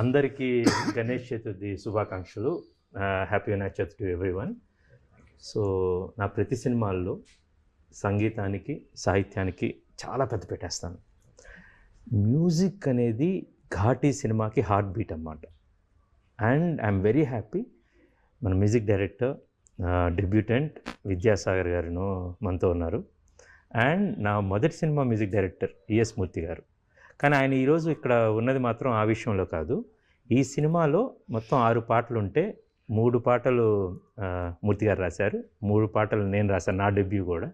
అందరికీ గణేష్ చతుర్థి శుభాకాంక్షలు. Happy Vinayaka Chavithi to everyone. So నా ప్రతి సినిమాల్లో సంగీతానికి సాహిత్యానికి చాలా పెద్ద పెట్టేస్తాను. మ్యూజిక్ అనేది ఘాటీ సినిమాకి హార్ట్ బీట్ అన్నమాట. అండ్ ఐఎమ్ వెరీ హ్యాపీ మన మ్యూజిక్ డైరెక్టర్ డెబ్యూటెంట్ విద్యాసాగర్ గారు మనతో ఉన్నారు. అండ్ నా మొదటి సినిమా మ్యూజిక్ డైరెక్టర్ ఈఎస్ మూర్తి గారు. కానీ ఆయన ఈరోజు ఇక్కడ ఉన్నది మాత్రం ఆ విషయంలో కాదు. ఈ సినిమాలో మొత్తం 6 పాటలు ఉంటే 3 పాటలు మూర్తి గారు రాశారు, 3 పాటలు నేను రాశాను, నా డెబ్యూ కూడా.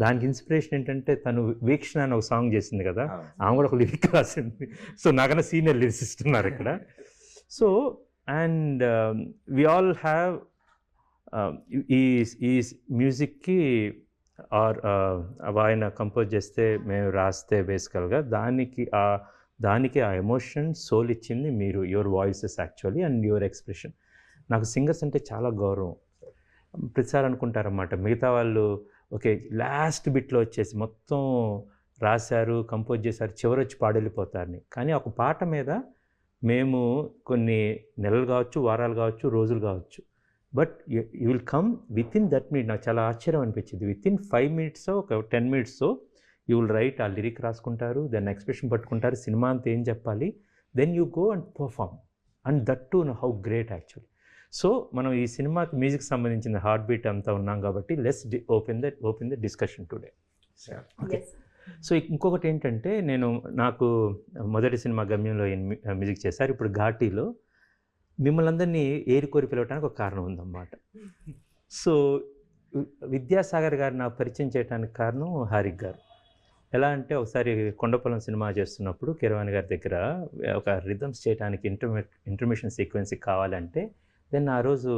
దానికి ఇన్స్పిరేషన్ ఏంటంటే తను వీక్షణ అని ఒక సాంగ్ చేసింది కదా, ఆమె కూడా ఒక లిరిక్ రాసింది. సో నాకన్నా సీనియర్ లిరిసిస్ట్ ఉన్నారు ఇక్కడ. So and we all have ఈ మ్యూజిక్కి ఆర్ ఆయన కంపోజ్ చేస్తే మేము రాస్తే బేసికల్గా దానికి ఆ ఎమోషన్ సోల్ ఇచ్చింది మీరు, your voices actually and your expression. నాకు సింగర్స్ అంటే చాలా గౌరవం. ప్రతిసారి అనుకుంటారన్నమాట మిగతా వాళ్ళు ఓకే లాస్ట్ బిట్లో వచ్చేసి మొత్తం రాశారు, కంపోజ్ చేశారు, చివరొచ్చి పాడెళ్ళిపోతారని. కానీ ఒక పాట మీద మేము కొన్ని నెలలు కావచ్చు, వారాలు కావచ్చు, రోజులు కావచ్చు, but you will come with in that minute. నాకు చాలా ఆశ్చర్యం అనిపించింది. విత్ ఇన్ 5 minutes ఒక 10 minutes యూ విల్ రైట్, ఆ లిరిక్ రాసుకుంటారు, దాన్ని ఎక్స్ప్రెషన్ పట్టుకుంటారు, సినిమా అంతా ఏం చెప్పాలి, then you go and perform. And that to how great actually. So మనం ఈ సినిమాకి మ్యూజిక్ సంబంధించిన హార్ట్ బీట్ అంతా ఉన్నాం కాబట్టి let's open the discussion today. Okay. So ఇంకొకటి ఏంటంటే నాకు మొదటి సినిమా గమ్యంలో మ్యూజిక్ చేశారు. ఇప్పుడు ఘాటీలో మిమ్మల్ని అందరినీ ఏరికోరి పిలవడానికి ఒక కారణం ఉందన్నమాట. సో విద్యాసాగర్ గారు నాకు పరిచయం చేయడానికి కారణం హారిక్ గారు. ఎలా అంటే ఒకసారి కొండపొలం సినిమా చేస్తున్నప్పుడు కీరవాణి గారి దగ్గర ఒక రిథమ్స్ చేయడానికి ఇంటర్మిషన్ సీక్వెన్స్ కావాలంటే దెన్ ఆ రోజు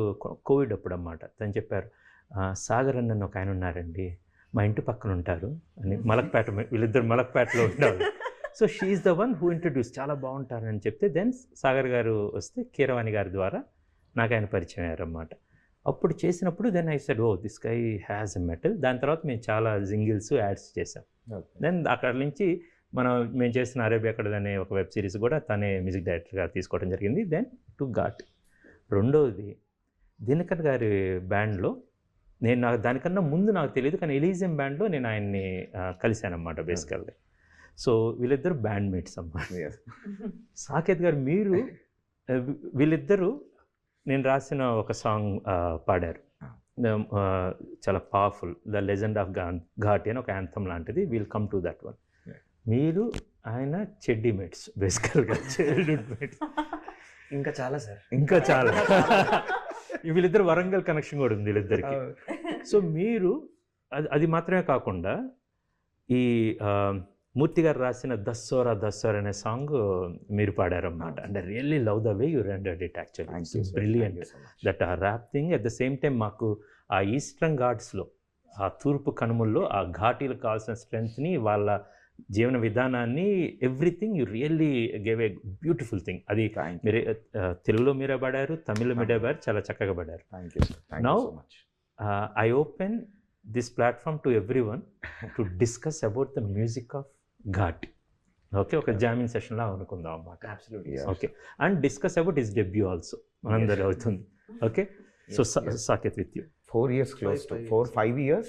కోవిడ్ అప్పుడు అన్నమాట. తను చెప్పారు, సాగర్ అన్న ఒక ఆయన ఉన్నారండి, మా ఇంటి పక్కన ఉంటారు అని, మలక్పేట, వీళ్ళిద్దరు మలక్పేటలో ఉంటారు. So she is the one who introduce, చాలా బాగుంటారని చెప్తే దెన్ సాగర్ గారు వస్తే కీరవాణి గారి ద్వారా నాకు ఆయన పరిచయం అయ్యారన్నమాట. అప్పుడు చేసినప్పుడు then I said, oh this guy has a mettle. దాని తర్వాత మేము చాలా జింగిల్స్ యాడ్స్ చేసాం. దెన్ అక్కడ నుంచి మేము చేసిన అరేబియా అక్కడ అనే ఒక వెబ్ సిరీస్ కూడా తనే మ్యూజిక్ డైరెక్టర్గా తీసుకోవడం జరిగింది. దెన్ టు ఘాట్. రెండవది దినకర్ గారి బ్యాండ్లో నాకు దానికన్నా ముందు నాకు తెలియదు, కానీ ఎలీజియం బ్యాండ్లో నేను ఆయన్ని కలిశానమాట బేసికల్గా. సో వీళ్ళిద్దరు బ్యాండ్ మేట్స్ అన్నమాట. సాకేత్ గారు మీరు వీళ్ళిద్దరూ నేను రాసిన ఒక సాంగ్ పాడారు, చాలా powerful, the legend of Ghaati అని ఒక యాంథమ్ లాంటిది. Will come to that one. మీరు ఆయన చెడ్డీ మేట్స్ బేసికల్గా, చైల్డ్హుడ్ మేట్స్. ఇంకా చాలా సార్, ఇంకా చాలా. వీళ్ళిద్దరు వరంగల్ కనెక్షన్ కూడా ఉంది వీళ్ళిద్దరికి. సో మీరు అది మాత్రమే కాకుండా ఈ మూర్తి గారు రాసిన దస్సోరా దస్సోరా అనే సాంగ్ మీరు పాడారన్నమాట. And I really love the way you rendered it actually. It's brilliant that ఆ rap thing. At the same time మాకు ఆ ఈస్టర్న్ ఘాట్స్లో, ఆ తూర్పు కనుమల్లో ఆ ఘాటీలకు కావాల్సిన స్ట్రెంగ్త్ని, వాళ్ళ జీవన విధానాన్ని, everything you really gave a beautiful thing. అది మీరు తెలుగులో మీరే పాడారు, తమిళ్లో మీరే పాడారు, చాలా చక్కగా పాడారు. Now I open this platform to everyone to discuss about the music of Ghaati. Okay, ఒక జామింగ్ సెషన్ లా అనుకుందాం అన్నమాట. Okay, and discuss about his debut also మనందరూ అవుతుంది. Okay, so Saketh with you. 4 years, close to 4-5 years.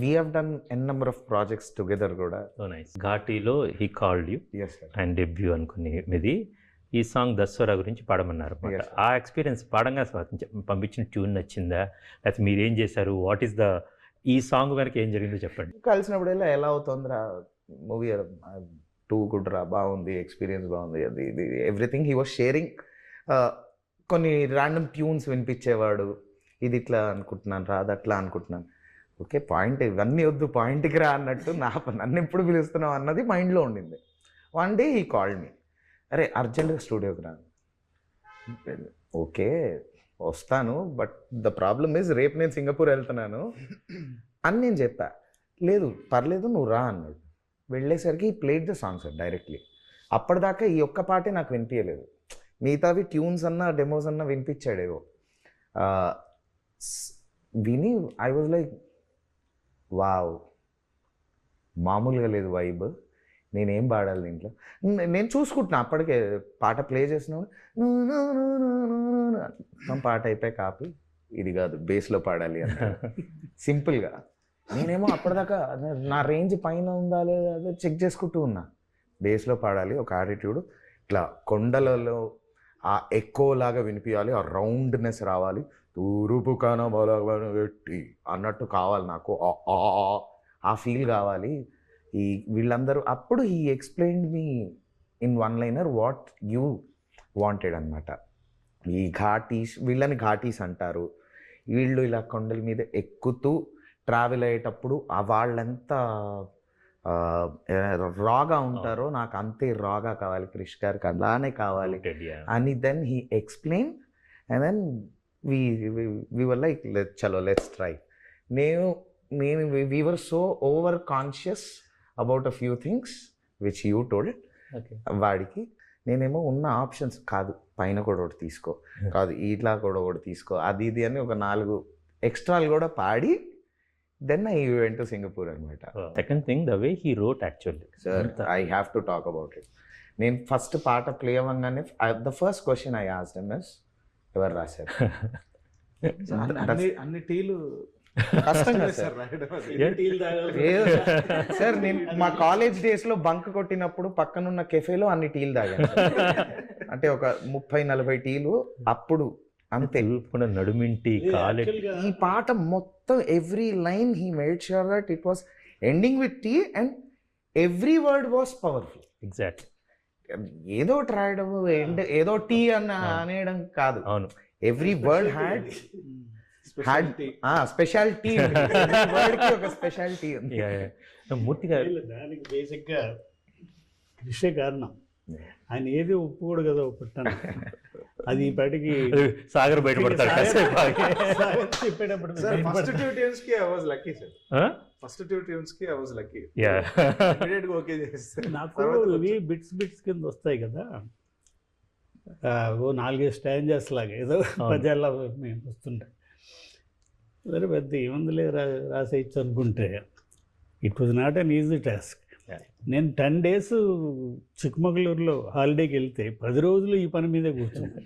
We have done n number of projects together కూడా. So nice. ఘాటీలో he called you and debut అనుకుని మీది ఈ సాంగ్ దస్సోరా గురించి పాడమన్నారు అన్నమాట. ఆ ఎక్స్పీరియన్స్ పాడంగా పంపించిన ట్యూన్ నచ్చిందా, లేకపోతే మీరు ఏం చేశారు, వాట్ ఈస్ ద ఈ సాంగ్ వెనక ఏం జరిగిందో చెప్పండి. కలిసినప్పుడల్లా ఎలా అవుతుందిరా మూవీ, టూ గుడ్ రా, బాగుంది, ఎక్స్పీరియన్స్ బాగుంది, అది ఇది ఎవ్రీథింగ్ హీ వాజ్ షేరింగ్. కొన్ని ర్యాండమ్ ట్యూన్స్ వినిపించేవాడు, ఇది ఇట్లా అనుకుంటున్నాను రా, అది అట్లా అనుకుంటున్నాను. ఓకే, పాయింట్ ఇవన్నీ వద్దు, పాయింట్కి రా అన్నట్టు నన్ను ఎప్పుడు పిలుస్తున్నావు అన్నది మైండ్లో ఉండింది. వన్ డే ఈ కాల్డ్ మీ, అరే అర్జెంట్గా స్టూడియోకి రా. ఓకే వస్తాను, బట్ ద ప్రాబ్లమ్ ఈజ్ రేపు నేను సింగపూర్ వెళ్తున్నాను అని నేను చెప్పా. లేదు పర్లేదు నువ్వు రా అన్నాడు. వెళ్ళేసరికి played the song sir directly. అప్పటిదాకా ఈ ఒక్క పాటే నాకు వినిపించలేదు, మిగతావి ట్యూన్స్ అన్నా డెమోస్ అన్నా వినిపించాడేవో. విని ఐ వాజ్ లైక్ వావ్, మామూలుగా లేదు వైబ్. నేనేం పాడాలి దీంట్లో? నేను చూసుకుంటున్నా అప్పటికే పాట ప్లే చేసినప్పుడు మొత్తం పాట అయిపోయి కాపీ ఇది కాదు బేస్లో పాడాలి అని సింపుల్గా. నేనేమో అప్పటిదాకా నా రేంజ్ పైన ఉందా లేదా అదే చెక్ చేసుకుంటూ ఉన్నా. బేస్లో పాడాలి, ఒక యాటిట్యూడ్, ఇట్లా కొండలలో ఆ ఎక్కువలాగా వినిపించాలి, ఆ రౌండ్నెస్ రావాలి, తూరుపు కనబలగట్టి అన్నట్టు కావాలి నాకు, ఆ ఫీల్ కావాలి. ఈ వీళ్ళందరూ అప్పుడు he explained me in one liner what you wanted అనమాట. ఈ ఘాటీస్, వీళ్ళని ఘాటీస్ అంటారు. వీళ్ళు ఇలా కొండల మీద ఎక్కుతూ ట్రావెల్ అయ్యేటప్పుడు వాళ్ళెంత రాగా ఉంటారో నాకు అంతే రాగా కావాలి, క్రిష్ గారికి అలానే కావాలి అని. Then he explain and then we were like చలో లెట్స్ ట్రై. నేను we were so over conscious about a few things which you told. వాడికి నేనేమో ఉన్న ఆప్షన్స్ కాదు, పైన కూడా ఒకటి తీసుకో, కాదు ఇట్లా కూడా ఒకటి తీసుకో, అది ఇది అని ఒక 4 ఎక్స్ట్రాలు కూడా పాడి then I went to Singapore అనమాట. Second thing the way he wrote actually sir I have to talk about it. నేను ఫస్ట్ పాట ప్లే అవ్వగానే the first question I asked him is ఎవరు రాశారు? అన్ని టీలు కష్టంగా సార్. సార్ నేను మా కాలేజ్ డేస్ లో బంక్ కొట్టినప్పుడు పక్కనున్న కెఫేలో అన్ని టీలు తాగాను. అంటే ఒక 30-40 టీలు అప్పుడు అంతే. నడుమింటి ఈ పాట మొత్తం every line he made sure that it was ending with T and every word was powerful. Exact. ఏదో రాయడం ఏదో టీ అనేయడం కాదు. అవును, ఎవ్రీ వర్డ్ హ్యాడ్ స్పెషాలిటీ, వర్డ్కి ఒక స్పెషాలిటీ ఉంది. మూర్తి గారు దానికి బేసిక్గా కృషే కారణం. ఆయన ఏది ఒప్పుకోడు కదా ఒప్పుతాను, అది ఇప్పటికి సాగర్ బయటపడతాడు చెప్పేటప్పుడు. ఫస్ట్ 2 tunes కి I was lucky sir. First 2 tunes కి I was lucky. ఇమిడియట్ గా ఓకే చేస్తారు. నాకు ఇవి బిట్స్ కింద వస్తాయి కదా, ఓ 4 స్టాంజర్స్ లాగా ఏదో పద్యాల్లో మేము వస్తుంటాయి. సరే పెద్ద ఏముందిలే రాసేయచ్చు అనుకుంటే it was not an easy task. నేను 10 days చిక్కమగళూరులో హాలిడేకి వెళ్తే 10 రోజులు ఈ పని మీదే కూర్చున్నాను.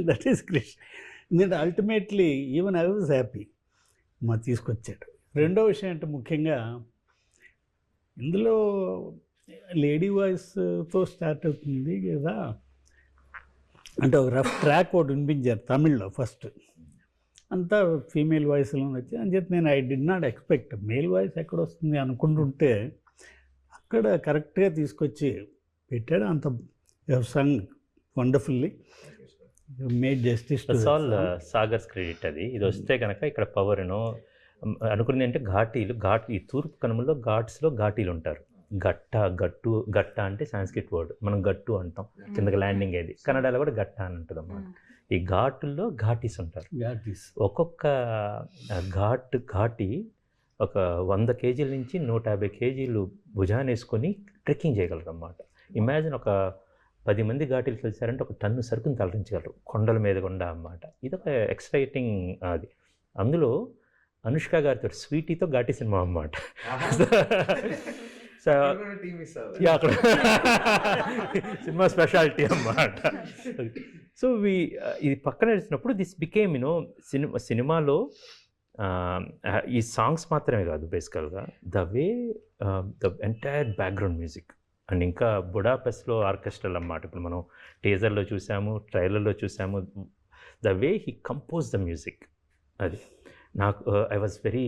That is Krish. ఎందుకంటే ultimately even I was happy మా తీసుకొచ్చాడు. రెండో విషయం అంటే ముఖ్యంగా ఇందులో లేడీ వాయిస్తో స్టార్ట్ అవుతుంది కదా, అంటే ఒక రఫ్ ట్రాక్ ఒకటి వినిపించారు తమిళ్లో ఫస్ట్, అంతా ఫీమేల్ వాయిస్లో వచ్చి అని చెప్పి నేను I did not expect male voice ఎక్కడ వస్తుంది అనుకుంటుంటే అక్కడ కరెక్ట్గా తీసుకొచ్చి పెట్టాడు. అంత sung wonderfully, made justice. All Sagar's credit అది. ఇది వస్తే కనుక ఇక్కడ పవర్ అనుకున్నది అంటే ఘాట్ ఈ తూర్పు కనుమల్లో ఘాట్స్లో ఘాటీలు ఉంటారు. గట్ట అంటే సాంస్క్రిట్ వర్డ్, మనం గట్టు అంటాం కిందకి ల్యాండింగ్ అయ్యేది. కన్నడలో కూడా గట్ట అని ఉంటుంది అన్నమాట. ఈ ఘాటుల్లో ఘాటీస్ ఉంటారు. ఒక్కొక్క ఘాటి ఒక 100 kgs నుంచి 150 kgs భుజాన్ని వేసుకొని ట్రెక్కింగ్ చేయగలరు అన్నమాట. ఇమాజిన్ ఒక 10 మంది ఘాటీలు కలిసారంటే 1 టన్ను సరుకుని తరలించగలరు కొండల మీద గుండా అన్నమాట. ఇదొక ఎక్సైటింగ్ అది. అందులో అనుష్క గారితో స్వీటీతో ఘాటీ సినిమా అన్నమాట. అక్కడ సినిమా స్పెషాలిటీ అన్నమాట. సో ఇది పక్కన వేసినప్పుడు దిస్ బికేమ్ సినిమాలో ఈ సాంగ్స్ మాత్రమే కాదు, బేసికల్గా the way the entire background music and ఇంకా బుడాపెస్ట్లో ఆర్కెస్ట్రల్ అన్నమాట. ఇప్పుడు మనం టీజర్లో చూసాము, ట్రైలర్లో చూసాము, the way he compose the music. అది నాకు ఐ వాజ్ వెరీ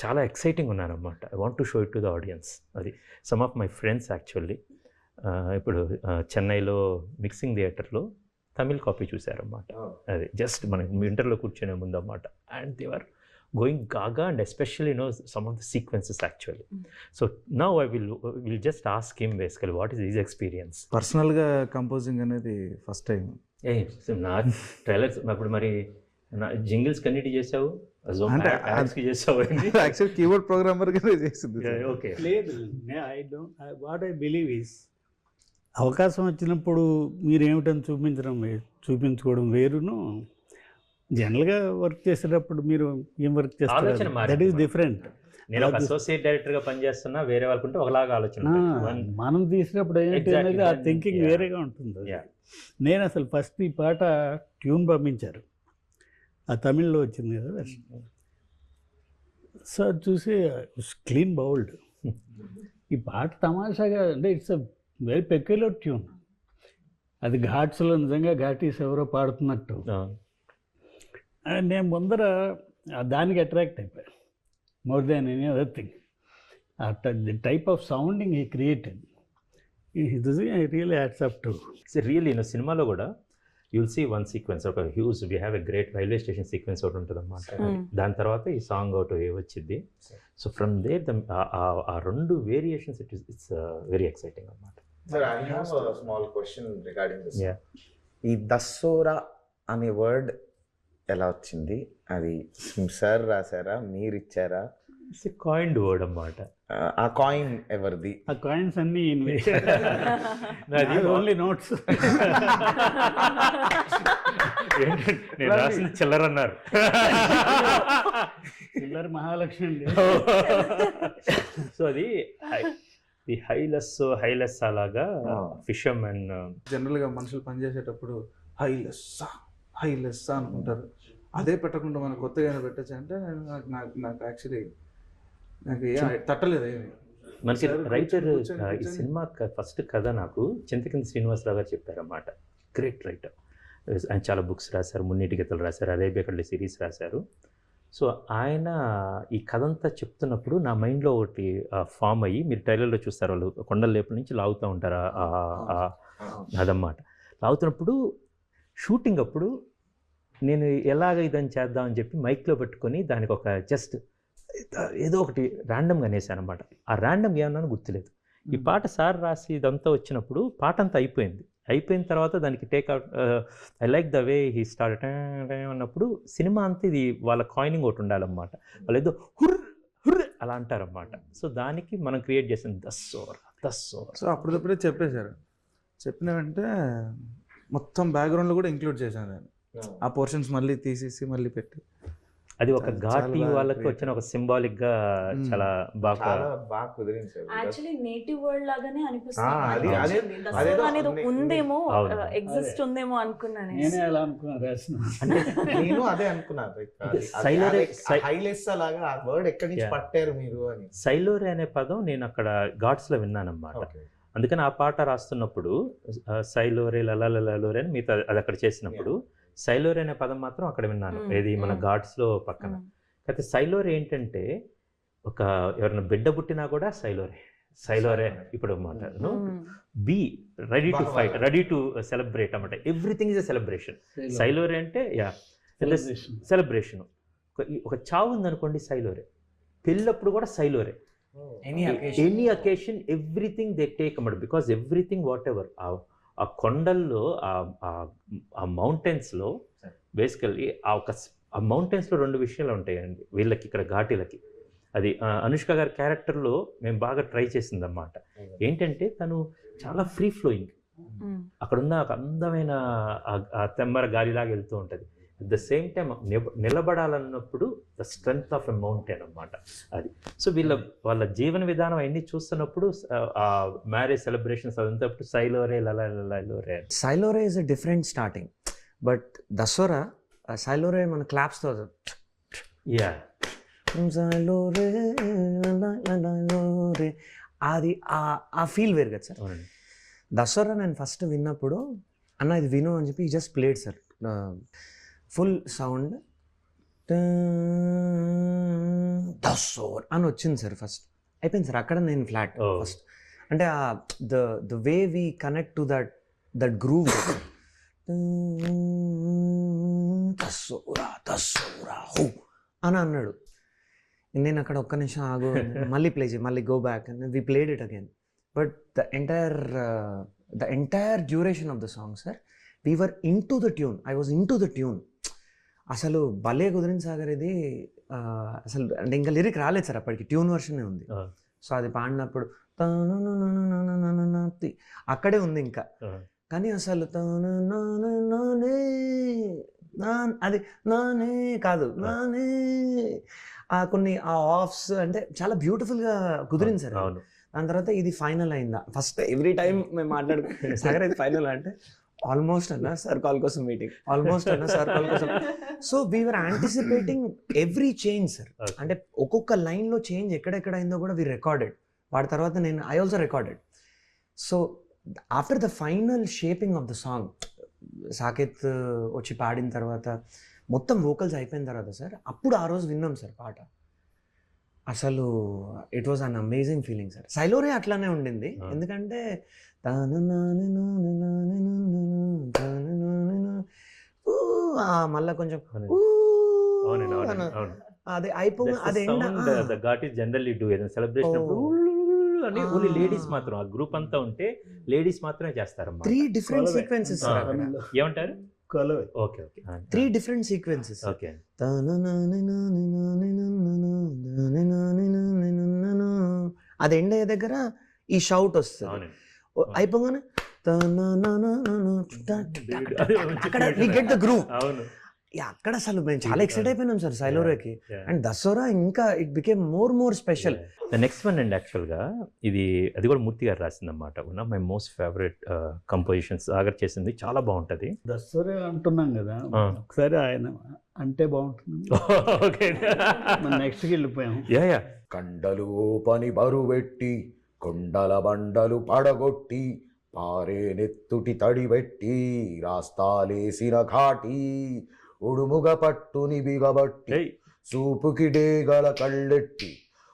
చాలా ఎక్సైటింగ్ ఉన్నాను అన్నమాట. I want to show it to the audience. అది some of my friends actually ఇప్పుడు చెన్నైలో మిక్సింగ్ థియేటర్లో తమిళ్ కాపీ చూశారన్నమాట. అది జస్ట్ మన ఇంటర్లో కూర్చునే ముందు అన్నమాట. And they are going gaga and especially some of the sequences actually. So now I will just ask him basically what is his experience. పర్సనల్గా కంపోజింగ్ అనేది ఫస్ట్ టైం. నా ట్రైలర్స్ అప్పుడు మరి జింగిల్స్ కన్నిటి చేసావు, చేసావు యాక్చువల్ కీబోర్డ్ ప్రోగ్రామర్ చేసింది. Okay, లేదు వాట్ ఐ బిలీవ్ ఈస్ అవకాశం వచ్చినప్పుడు మీరేమిటని చూపించుకోవడం వేరును, జనరల్గా వర్క్ చేసేటప్పుడు మీరు ఏం వర్క్ చేస్తారు దట్ ఈస్ డిఫరెంట్. నేను ఒక అసోసియేట్ డైరెక్టర్గా పనిచేస్తున్నా, వేరే వాళ్ళకుంటే ఒకలాగా ఆలోచన ఉంటుంది. మనం తీసినప్పుడు ఏంటి Exactly. అనేది ఆ థింకింగ్ Yeah. వేరేగా ఉంటుంది. Yeah. నేను అసలు ఫస్ట్ ఈ పాట ట్యూన్ పంపించారు, ఆ తమిళ్లో వచ్చింది కదా వెర్షన్. సో అది చూసి క్లీన్ బౌల్డ్. ఈ పాట తమాషాగా అంటే it's a very peculiar tune. అది ఘాట్స్లో నిజంగా ఘాటీస్ ఎవరో పాడుతున్నట్టు. నేను ముందర దానికి అట్రాక్ట్ అయిపోయాను more than any other thing. The type of sounding he created, I really hats up to. Really సినిమాలో కూడా యుల్ సీ వన్ సీక్వెన్స్, ఒక huge we have a great railway station sequence ఒకటి ఉంటుంది అన్నమాట. దాని తర్వాత ఈ సాంగ్ ఒకటి వచ్చింది. సో ఫ్రమ్ దేర్ ఆ రెండు వేరియేషన్స్ ఇట్స్ వెరీ ఎక్సైటింగ్ అన్నమాట. Sir, I have a small question regarding this. Yeah. ఈ దస్సోరా అనే వర్డ్ ఎలా వచ్చింది? అది సార్ రాశారా, మీరు ఇచ్చారా? ఇట్స్ ఎ కాయిన్డ్ వర్డ్ అన్నమాట. ఆ కాయిన్ ఎవరిది? ఆ కాయిన్స్ అన్నీ నాది ఓన్లీ నోట్స్. నేను రాసిన చిల్లర అన్నారు. చిల్లర మహాలక్ష్మి అండి. సో అది ది హైలెస్ అలాగా ఫిషర్మెన్ జనరల్గా మనుషులు పనిచేసేటప్పుడు హై లెస్ అనుకుంటారు. అదే పెట్టకుండా మనం కొత్తగా ఏమైనా పెట్టచ్చు అంటే నాకు యాక్చువల్లీ నాకు తట్టలేదు ఏమి. మనకి సార్ రైటర్ కూర్చొని ఈ సినిమా ఫస్ట్ కథ నాకు చింతకింది శ్రీనివాసరావు గారు చెప్పారన్నమాట. గ్రేట్ రైటర్, ఆయన చాలా బుక్స్ రాశారు, మున్నీటి గీతలు రాశారు, అరేబియా కళ్ళ సిరీస్ రాశారు. సో ఆయన ఈ కథ అంతా చెప్తున్నప్పుడు నా మైండ్లో ఒకటి ఫామ్ అయ్యి, మీరు ట్రైలర్లో చూస్తారు, వాళ్ళు కొండల లేపుల నుంచి లాగుతూ ఉంటారు అదన్నమాట. లాగుతున్నప్పుడు షూటింగ్ అప్పుడు నేను ఎలాగ ఇదని చేద్దామని చెప్పి మైక్లో పెట్టుకొని దానికి ఒక జస్ట్ ఏదో ఒకటి ర్యాండమ్గా అనేసాను అనమాట. ఆ ర్యాండమ్ ఏమన్నా గుర్తులేదు. ఈ పాట సార్ రాసి ఇదంతా వచ్చినప్పుడు పాట అంతా అయిపోయిన తర్వాత దానికి takeout I like the way he start అన్నప్పుడు సినిమా అంతా ఇది వాళ్ళ కాయినింగ్ ఒకటి ఉండాలన్నమాట. వాళ్ళు ఏదో హుర్ర అలా అంటారన్నమాట. సో దానికి మనం క్రియేట్ చేసింది దస్సోరా. సో అప్పటికప్పుడే చెప్పేశారు. చెప్పిన వెంటే మొత్తం బ్యాక్గ్రౌండ్లో కూడా ఇంక్లూడ్ చేశాను నేను. ఆ పోర్షన్స్ మళ్ళీ తీసేసి మళ్ళీ పెట్టి అది ఒక ఘాటి వాళ్ళకి వచ్చిన ఒక సింబాలిక్ గా చాలా బాగా కుదిరింది సార్. యాక్చువల్లీ నేటివ్ వర్డ్ లాగానే అది- అనిపిస్తుంది. దసరా అదేదో అనేది ఉందేమో, అవును. ఎగ్జిస్ట్ ఉందేమో అనుకున్నాను. నేనే అలా అనుకున్నాను రాసిన. అంటే నేను అదే అనుకున్నాను. హైలెస్ అలాగా ఆ వర్డ్ ఎక్కడి నుంచి Yeah. పట్టారు మీరు అని. సైలోరే అనే పదం నేను అక్కడ ఘాట్స్లో విన్నానమాట. అందుకని ఆ పాట రాస్తున్నప్పుడు సైలోరే లలోరే అని మిగతా అది అక్కడ చేసినప్పుడు సైలోరే అనే పదం మాత్రం అక్కడ విన్నాను. ఏది మన ఘాట్స్లో పక్కన. అయితే సైలోరే ఏంటంటే ఒక ఎవరైనా బిడ్డ పుట్టినా కూడా సైలోరే ఇప్పుడు అన్నమాట. Be ready to fight, ready to celebrate అన్నమాట. Everything is a celebration. సైలోరే అంటే సెలబ్రేషన్. ఒక చావు ఉందనుకోండి సైలోరే, పెళ్ళప్పుడు కూడా సైలోరే. Any occasion everything they take అన్నమాట. బికాస్ ఎవ్రీథింగ్ వాట్ ఎవర్ ఆ కొండల్లో ఆ మౌంటైన్స్లో బేసికల్లీ ఆ మౌంటైన్స్లో రెండు విషయాలు ఉంటాయండి వీళ్ళకి, ఇక్కడ ఘాటీలకి. అది అనుష్క గారి క్యారెక్టర్లో మేము బాగా ట్రై చేసిందన్నమాట. ఏంటంటే తను చాలా ఫ్రీ ఫ్లోయింగ్, అక్కడున్న ఒక అందమైన తెమ్మర గాలిలాగా వెళ్తూ ఉంటుంది. అట్ ద సేమ్ టైం నిలబడాలన్నప్పుడు the strength of a mountain అన్నమాట అది. సో వాళ్ళ జీవన విధానం అవన్నీ చూస్తున్నప్పుడు ఆ మ్యారేజ్ సెలబ్రేషన్స్ అదంతా సైలోరే లలోరే. సైలోరే is a different starting, but Dasara సైలోరే మన క్లాప్స్తో యా సైలోరే లలోరే అది ఆ ఫీల్ వేరు కదా సార్. అవునండి. దసరా నేను ఫస్ట్ విన్నప్పుడు అన్న ఇది విను అని చెప్పి just played sir, full sound దసోర్ అని వచ్చింది సార్. ఫస్ట్ అయిపోయింది సార్, అక్కడ నేను ఫ్లాట్ ఫస్ట్. అంటే the way we connect to that groove దసోరా హో అని అన్నాడు. నేను అక్కడ ఒక్క నిమిషం ఆగు, మళ్ళీ ప్లే చేయి, మళ్ళీ go back and we played it again. But the entire duration of the song sir, we were into the tune. I was into the tune. అసలు భలే కుదిరింది సాగర్ ఇది. అసలు అంటే ఇంకా లిరిక్ రాలేదు సార్ అప్పటికి, ట్యూన్ వర్షనే ఉంది. సో అది పాడినప్పుడు అక్కడే ఉంది ఇంకా. కానీ అసలు అది నానే కాదు నానే కొన్ని ఆ ఆఫ్స్ అంటే చాలా బ్యూటిఫుల్గా కుదిరింది సార్. అవును. దాని తర్వాత ఇది ఫైనల్ అయిందా ఫస్ట్ ఎవ్రీ టైం మేము మాట్లాడుకు సాగర్ ఇది ఫైనల్ అంటే ఆల్మోస్ట్ అన్న సార్ కాల్ కోసం మీటింగ్, ఆల్మోస్ట్ అన్న సార్ కాల్ కోసం. So we are anticipating every change sir. అంటే ఒక్కొక్క లైన్లో చేంజ్ ఎక్కడెక్కడ అయిందో కూడా వీ రికార్డెడ్. వాడి తర్వాత నేను I also recorded. So after the final shaping of the song, Saketh వచ్చి పాడిన తర్వాత మొత్తం వోకల్స్ అయిపోయిన తర్వాత సార్ అప్పుడు ఆ రోజు విన్నాం సార్ పాట. అసలు it was an amazing feeling sir. సైలోరే అట్లానే ఉండింది, ఎందుకంటే మళ్ళీ కొంచెం అదే అయిపోయి అదే జనరల్లీ డూ ఏదైనా సెలబ్రేషన్ అని ఓన్లీ లేడీస్ మాత్రం, ఆ గ్రూప్ అంతా ఉంటే లేడీస్ మాత్రమే చేస్తారమ్మా. 3 డిఫరెంట్ సీక్వెన్సెస్ ఏమంటారు? Okay okay 3 different sequences. Okay అది ఎండ్ అయ్యే దగ్గర ఈ షౌట్ వస్తుంది, అయిపోగానే అక్కడ వి గెట్ ద గ్రూవ్. అవును, అక్కడ అసలు మేము చాలా ఎక్సైట్ అయిపోయినాం సార్ సైలోరాకి. అండ్ దసరా ఇంకా it became more special. The next one and యాక్చువల్గా అది కూడా మూర్తి గారు రాసిందన్నమాట. One of my most favourite compositions Sagar చేసింది, చాలా బాగుంటుంది. దసరా అంటున్నాం కదా, ఒకసారి ఆయన అంటే బాగుంటుంది. ఓకే నెక్స్ట్కి వెళ్ళిపోయాం. యా కండలు పని బరువెట్టి కొండల బండలు పడగొట్టి పారే నెత్తుటి తడిబెట్టి రాస్తాలేసిన ఘాటి ఉడుముగ పట్టుని బిగబట్టి సూపుకి డేగల కళ్ళెట్టి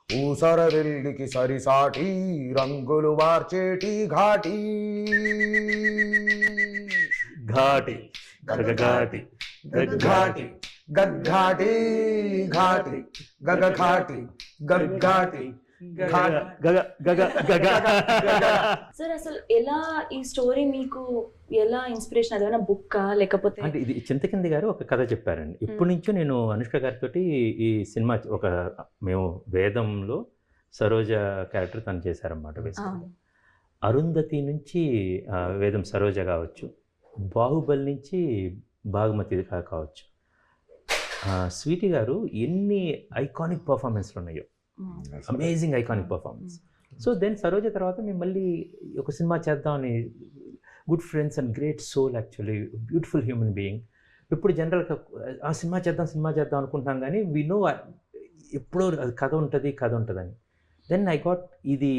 ఊసర వెల్లికి సరిసాటి రంగులు మార్చేటి ఘాటి ఘాటి ఘాటి గగ్ఘాటి గగ్ఘాటి ఘాటి గగఘాటి గగ్ఘాటి సార్ అసలు ఎలా ఈ స్టోరీ మీకు ఎలా ఇన్స్పిరేషన్? అదేమైనా బుక్కా లేకపోతే? అంటే ఇది చింతకింది గారు ఒక కథ చెప్పారండి. ఇప్పటి నుంచో నేను అనుష్క గారితో ఈ సినిమా మేము వేదంలో సరోజ క్యారెక్టర్ తను చేశారన్నమాట. బేసిక్గా అరుంధతి నుంచి వేదం సరోజ కావచ్చు, బాహుబలి నుంచి బాగుమతి కావచ్చు, స్వీటీ గారు ఎన్ని ఐకానిక్ పర్ఫార్మెన్స్లు ఉన్నాయో, amazing iconic performance. So then Saroja తర్వాత మేము మళ్ళీ ఒక సినిమా చేద్దామని, good friends and great soul, actually beautiful human being. ఇప్పుడు జనరల్గా ఆ సినిమా చేద్దాం అనుకుంటున్నాం, కానీ వీ నో ఎప్పుడో కథ ఉంటుందని. దెన్ ఐ గాట్ ఇది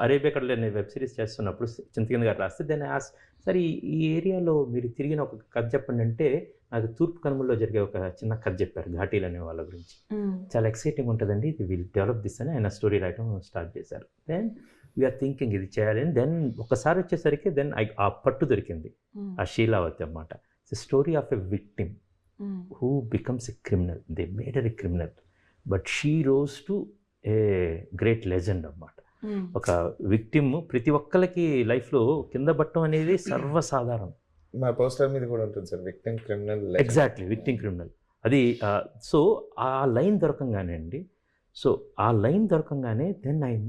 అరేబియా కడలో నేను వెబ్ సిరీస్ చేస్తున్నప్పుడు చింతకింద గారు రాస్తే, దెన్ సరే ఈ ఏరియాలో మీరు తిరిగిన ఒక కథ చెప్పండి అంటే నాకు తూర్పు కనుమల్లో జరిగే ఒక చిన్న కథ చెప్పారు, ఘాటీలు అనే వాళ్ళ గురించి. చాలా ఎక్సైటింగ్ ఉంటుందండి, ఇది విల్ డెవలప్ దిస్ అని ఆయన స్టోరీ రాయటం స్టార్ట్ చేశారు. దెన్ వీఆర్ థింకింగ్ ఇది చేయాలి అని. దెన్ ఒకసారి వచ్చేసరికి దెన్ ఆ పట్టు దొరికింది, ఆ శీలావతి అన్నమాట. It's story of a victim who becomes a criminal. They made a criminal but she rose to a great legend అన్నమాట. ఒక విక్టిమ్ ప్రతి ఒక్కరికి లైఫ్లో కింద పట్టడం అనేది సర్వసాధారణం. మా పోస్టర్ మీద కూడా ఉంటుంది sir, victim criminal. Exactly, victim criminal. అది సో ఆ లైన్ దొరకంగానే అండి, దెన్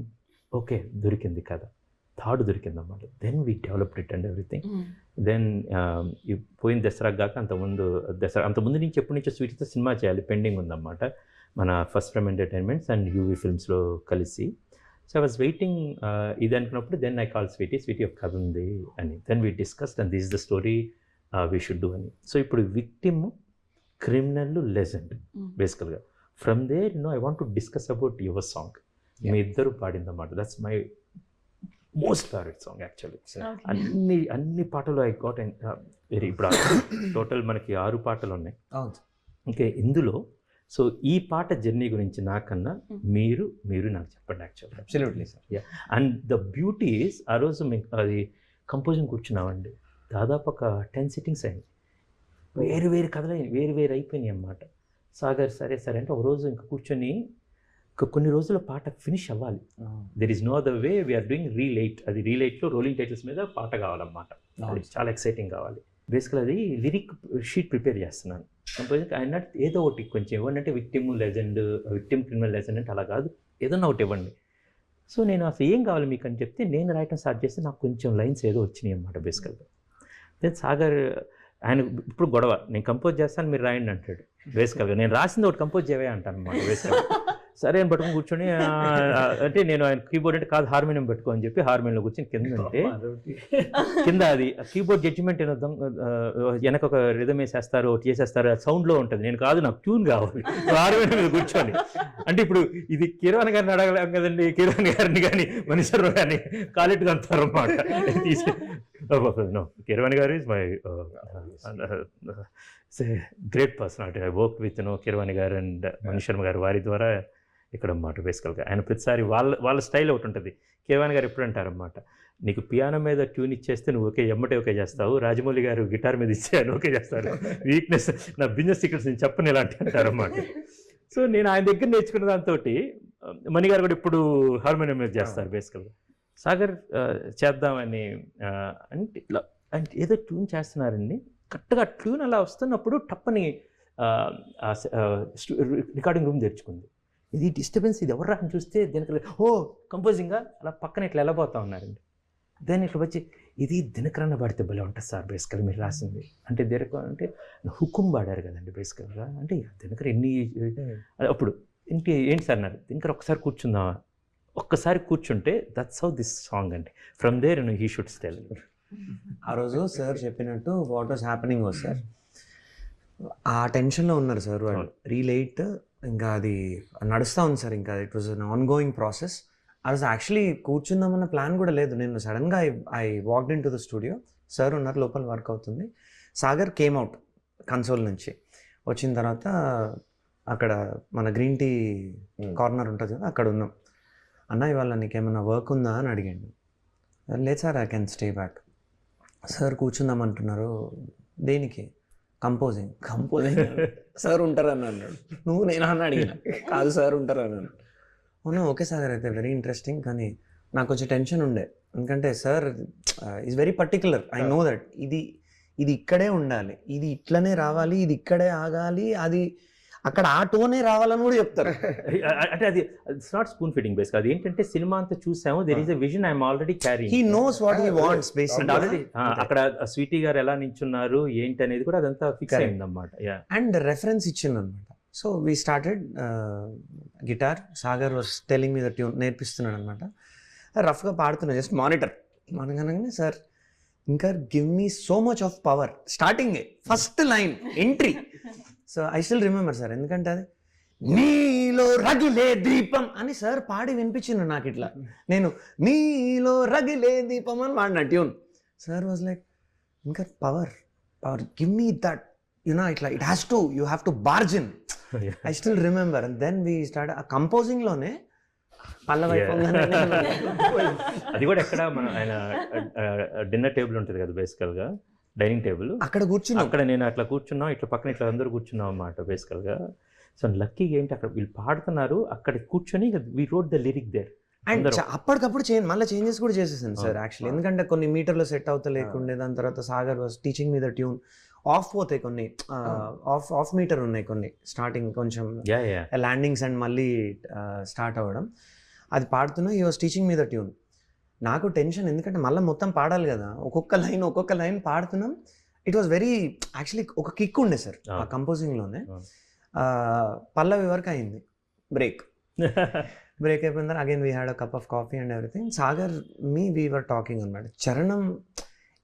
ఓకే దొరికింది కదా, థాడ్ దొరికింది అన్నమాట. Then we developed it and everything. దెన్ పోయిన దసరా కాక అంతకుముందు నుంచి ఎప్పటి నుంచో స్వీటీతో సినిమా చేయాలి, పెండింగ్ ఉందన్నమాట. మన First Frame Entertainments and UV ఫిల్మ్స్లో కలిసి. సో ఐ వాజ్ వెయిటింగ్ ఇది అనుకున్నప్పుడు దెన్ ఐ కాల్ స్వీటీ ఒక కథ ఉంది అని. Then we discussed and this is the story we should do అని. సో ఇప్పుడు విక్టిమ్, క్రిమినల్, లెజెండ్ బేసికల్గా. From there I want to discuss about your song. మీ ఇద్దరు పాడిందన్నమాట. That's my most favourite song actually. అన్ని పాటలు ఐ గాట్ వెరీ. ఇప్పుడు total మనకి 6 పాటలు ఉన్నాయి. ఓకే, ఇందులో సో ఈ పాట జర్నీ గురించి నాకన్నా మీరు నాకు చెప్పండి యాక్చువల్గా. Absolutely sir. Yeah, and the beauty is ఆ రోజు మేము అది కంపోజింగ్ కూర్చున్నామండి, దాదాపు ఒక 10 సిట్టింగ్స్ అయింది. వేరు కథలు వేరు అయిపోయినాయి అన్నమాట. సాగర్ సరే అంటే ఒక రోజు ఇంకా కూర్చొని కొన్ని రోజుల పాట ఫినిష్ అవ్వాలి. There is no other way, we're doing relight. అది రీలైట్లో రోలింగ్ టైటిల్స్ మీద పాట కావాలన్నమాట. అది చాలా ఎక్సైటింగ్ కావాలి. బేసికల్ అది లిరిక్ షీట్ ప్రిపేర్ చేస్తున్నాను. కంపోజింగ్ ఆయన ఏదో ఒకటి కొంచెం ఇవ్వండి అంటే విక్టిమ్ క్రిమినల్ లెజెండ్ అంటే అలా కాదు, ఏదన్నా ఒకటి ఇవ్వండి. సో నేను అసలు ఏం కావాలి మీకు అని చెప్తే నేను రాయటం స్టార్ట్ చేస్తే నాకు కొంచెం లైన్స్ ఏదో వచ్చినాయి అన్నమాట బేసికల్గా. దెన్ సాగర్ ఆయన ఇప్పుడు గొడవ, నేను కంపోజ్ చేస్తాను మీరు రాయండి అంటాడు బేసికల్గా. నేను రాసింది ఒకటి కంపోజ్ చేయవే అంటాను అనమాట బేసికల్గా. సరే అని పట్టుకుని కూర్చొని అంటే నేను ఆయన కీబోర్డ్ అంటే కాదు హార్మోనియం పెట్టుకో అని చెప్పి హార్మోనియంలో కూర్చొని కింద అంటే కింద అది కీబోర్డ్ జడ్జిమెంట్ ఏదో వెనక ఒక రిథమ్ వేసేస్తారు ఒకటి చేసేస్తారు, సౌండ్లో ఉంటుంది. నేను కాదు నాకు ట్యూన్ కావాలి హార్మోనియం మీద కూర్చొని. అంటే ఇప్పుడు ఇది కిరణ్ గారిని అడగలేం కదండి, కిరణ్ గారిని కానీ మనీశ్వర్ కానీ కాలెట్గా అంటారు అన్నమాట. కిరణ్ గారు is my great personality. I work with Kiran గారు అండ్ మనీష్ శర్మ గారు, వారి ద్వారా ఇక్కడ అన్నమాట బేసికల్గా. ఆయన ప్రతిసారి వాళ్ళ స్టైల్ ఒకటి ఉంటుంది. కిరణ్ గారు ఎప్పుడు అంటారన్నమాట, నీకు పియానో మీద ట్యూన్ ఇచ్చేస్తే నువ్వు ఓకే చేస్తావు, రాజమౌళి గారు గిటార్ మీద ఇచ్చేయాలి ఓకే చేస్తారు, వీక్నెస్ నా బిజినెస్ సీక్రెట్స్ నేను చెప్పను ఇలాంటి అంటారన్నమాట. సో నేను ఆయన దగ్గర నేర్చుకున్న దాంతో మణి గారు కూడా ఇప్పుడు హార్మోనియం మీద చేస్తారు బేసికల్గా. సాగర్ చేద్దామని అంటే ఇట్లా అంటే ఏదో ట్యూన్ చేస్తున్నారండి, కరెక్ట్గా ట్యూన్ అలా వస్తున్నప్పుడు టప్పని రికార్డింగ్ రూమ్ తెరుచుకుంది. ఇది డిస్టర్బెన్స్, ఇది ఎవరు అని చూస్తే దీనికి ఓ కంపోజింగ్గా అలా పక్కన ఇట్లా వెళ్ళబోతా ఉన్నారండి. దాన్ని ఇట్లా వచ్చి ఇది దినకరణ పాడితే భలే ఉంటుంది సార్ బేసికల్గా మీరు రాసింది అంటే అంటే హుకుం పాడారు కదండి బేసికల్గా. అంటే దినకర ఎన్ని అప్పుడు ఏంటి సార్ అన్నారు, దినకర ఒక్కసారి కూర్చుందామా, ఒక్కసారి కూర్చుంటే దట్స్ హౌ దిస్ సాంగ్ అండి. From there he should still. ఆ రోజు సార్ చెప్పినట్టు what was happening was sir, ఆ టెన్షన్లో ఉన్నారు సార్ వాళ్ళు, రీలేట్ ఇంకా అది నడుస్తూ ఉంది సార్, ఇంకా it was an ongoing process. ఆ రోజు యాక్చువల్లీ కూర్చుందామన్న ప్లాన్ కూడా లేదు. నేను సడన్గా I walked in to the studio, sir ఉన్నారు లోపల వర్క్ అవుతుంది, సాగర్ కేమ్ అవుట్ కన్సోల్ నుంచి. వచ్చిన తర్వాత అక్కడ మన గ్రీన్ టీ కార్నర్ ఉంటుంది కదా, అక్కడ ఉన్నాం. అన్న ఇవాళ నీకేమన్నా వర్క్ ఉందా అని అడిగాను. లేదు sir I can stay back. Sir కూర్చుందామంటున్నారు, దేనికి? కంపోజింగ్ సార్ ఉంటారని అన్నాడు. నువ్వు నేను అని అడిగిన, కాదు సార్ ఉంటారు అన్నాడు. అవునా ఓకే సార్ అయితే వెరీ ఇంట్రెస్టింగ్, కానీ నాకు కొంచెం టెన్షన్ ఉండే, ఎందుకంటే sir is very particular. I know that ఇది ఇక్కడే ఉండాలి, ఇది ఇట్లనే రావాలి, ఇది ఇక్కడే ఆగాలి, అది అక్కడ ఆ టోనే రావాలని కూడా చెప్తారు. అంటే అది it's not spoon fitting base, అది ఏంటంటే సినిమా అంతా చూసాము, there is a vision I'm already carrying. He knows what he wants basically. Already అక్కడ స్వీటీ గారు ఎలా నించున్నారు ఏంటి అనేది కూడా అదంతా ఫిక్స్ అయింది అన్నమాట. అండ్ రెఫరెన్స్ ఇచ్చింది అనమాట. So we started guitar, Sagar was telling me the tune, నేర్పిస్తున్నాడు అనమాట. రఫ్గా పాడుతున్నా, జస్ట్ మానిటర్ మనకనగానే సార్ ఇంకా give me so much of power, starting first line entry. So I still remember sir, ఎందుకంటే అది నీలో రగిలే దీపం అని సార్ పాడి వినిపించింది నాకు. ఇట్లా నేను నీలో రగిలే దీపం అని వాడిన ట్యూన్. సార్ వాజ్ లైక్ ఇంకా power give me that you know ఇట్లా it has to you have to బార్జిన్. I still remember. And then we start ఆ కంపోజింగ్లోనే అది కూడా ఎక్కడ మన ఆయన డిన్నర్ టేబుల్ ఉంటుంది కదా బేసికల్గా, డైనింగ్ టేబుల్, అక్కడ కూర్చున్నాం. అక్కడ నేను అట్లా కూర్చున్నాం, ఇట్లా పక్కన ఇట్లా అందరూ కూర్చున్నాం అన్నమాట బేసికల్గా. సో లక్కీగా ఏంటి అక్కడ వీళ్ళు పాడుతున్నారు, అక్కడ కూర్చొని we wrote the lyric there. And అప్పటికప్పుడు మళ్ళీ చేంజెస్ కూడా చేసేసాను సార్ యాక్చువల్లీ, ఎందుకంటే కొన్ని మీటర్లో సెట్ అవుతా లేకుండే. దాని తర్వాత సాగర్ వాజ్ టీచింగ్ మీద ట్యూన్ ఆఫ్ పోతాయి కొన్ని, ఆఫ్ మీటర్ ఉన్నాయి కొన్ని, స్టార్టింగ్ కొంచెం ల్యాండింగ్స్ అండ్ మళ్ళీ స్టార్ట్ అవ్వడం. అది పాడుతున్నా ఈ వాజ్ టీచింగ్ మీద ట్యూన్. నాకు టెన్షన్, ఎందుకంటే మళ్ళీ మొత్తం పాడాలి కదా, ఒక్కొక్క లైన్ పాడుతున్నాం. ఇట్ వాజ్ వెరీ యాక్చువల్లీ ఒక కిక్ ఉండే సార్ ఆ కంపోజింగ్లోనే. పల్లవి వరకు అయింది, బ్రేక్ అయిపోయిన తర్వాత again we had a cup of coffee and everything. Sagar we were talking అన్నమాట. చరణం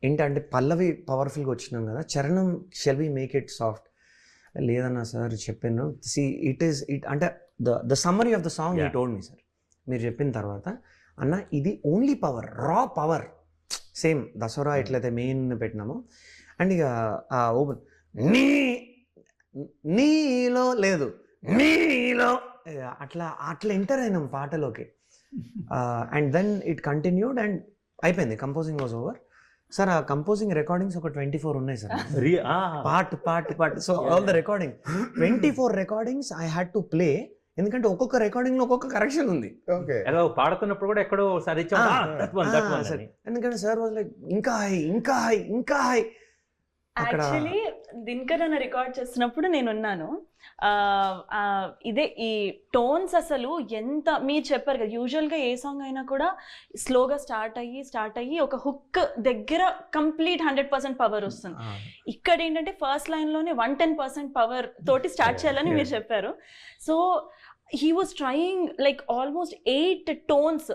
ఏంటంటే పల్లవి పవర్ఫుల్గా వచ్చినాం కదా, చరణం shall we make it soft. లేదన్నా సార్ చెప్పాను, ఇట్ అంటే the summary of the song ఈ టోల్డ్ మీ సార్. మీరు చెప్పిన తర్వాత అన్న ఇది only power, raw power, same Dasara ఎట్లయితే మెయిన్ పెట్టినామో. అండ్ ఇక ఓపెన్ నీలో లేదు, నీలో అట్లా ఎంటర్ అయినాం పాటలోకి. And then it continued and అయిపోయింది, కంపోజింగ్ వాజ్ ఓవర్. సార్ ఆ కంపోజింగ్ రికార్డింగ్స్ ఒక 24 ఉన్నాయి sir, part. So all the recording 24 recordings I had to play, ఎందుకంటే ఒక్కొక్క రికార్డింగ్ లో ఒక్కొక్క కరెక్షన్ ఉంది. పాడుతున్నప్పుడు కూడా ఎక్కడో ఎందుకంటే సార్ వాజ్ లైక్ ఇంకా హై. యాక్చువల్లీ దినకర్ అన్న రికార్డ్ చేస్తున్నప్పుడు నేను ఉన్నాను. ఇదే ఈ టోన్స్ అసలు ఎంత మీరు చెప్పారు కదా, యూజువల్గా ఏ సాంగ్ అయినా కూడా స్లోగా స్టార్ట్ అయ్యి ఒక హుక్ దగ్గర కంప్లీట్ 100% పవర్ వస్తుంది. ఇక్కడ ఏంటంటే ఫస్ట్ లైన్లోనే 110% పవర్ తోటి స్టార్ట్ చేయాలని మీరు చెప్పారు. So he was trying like almost 8 tones,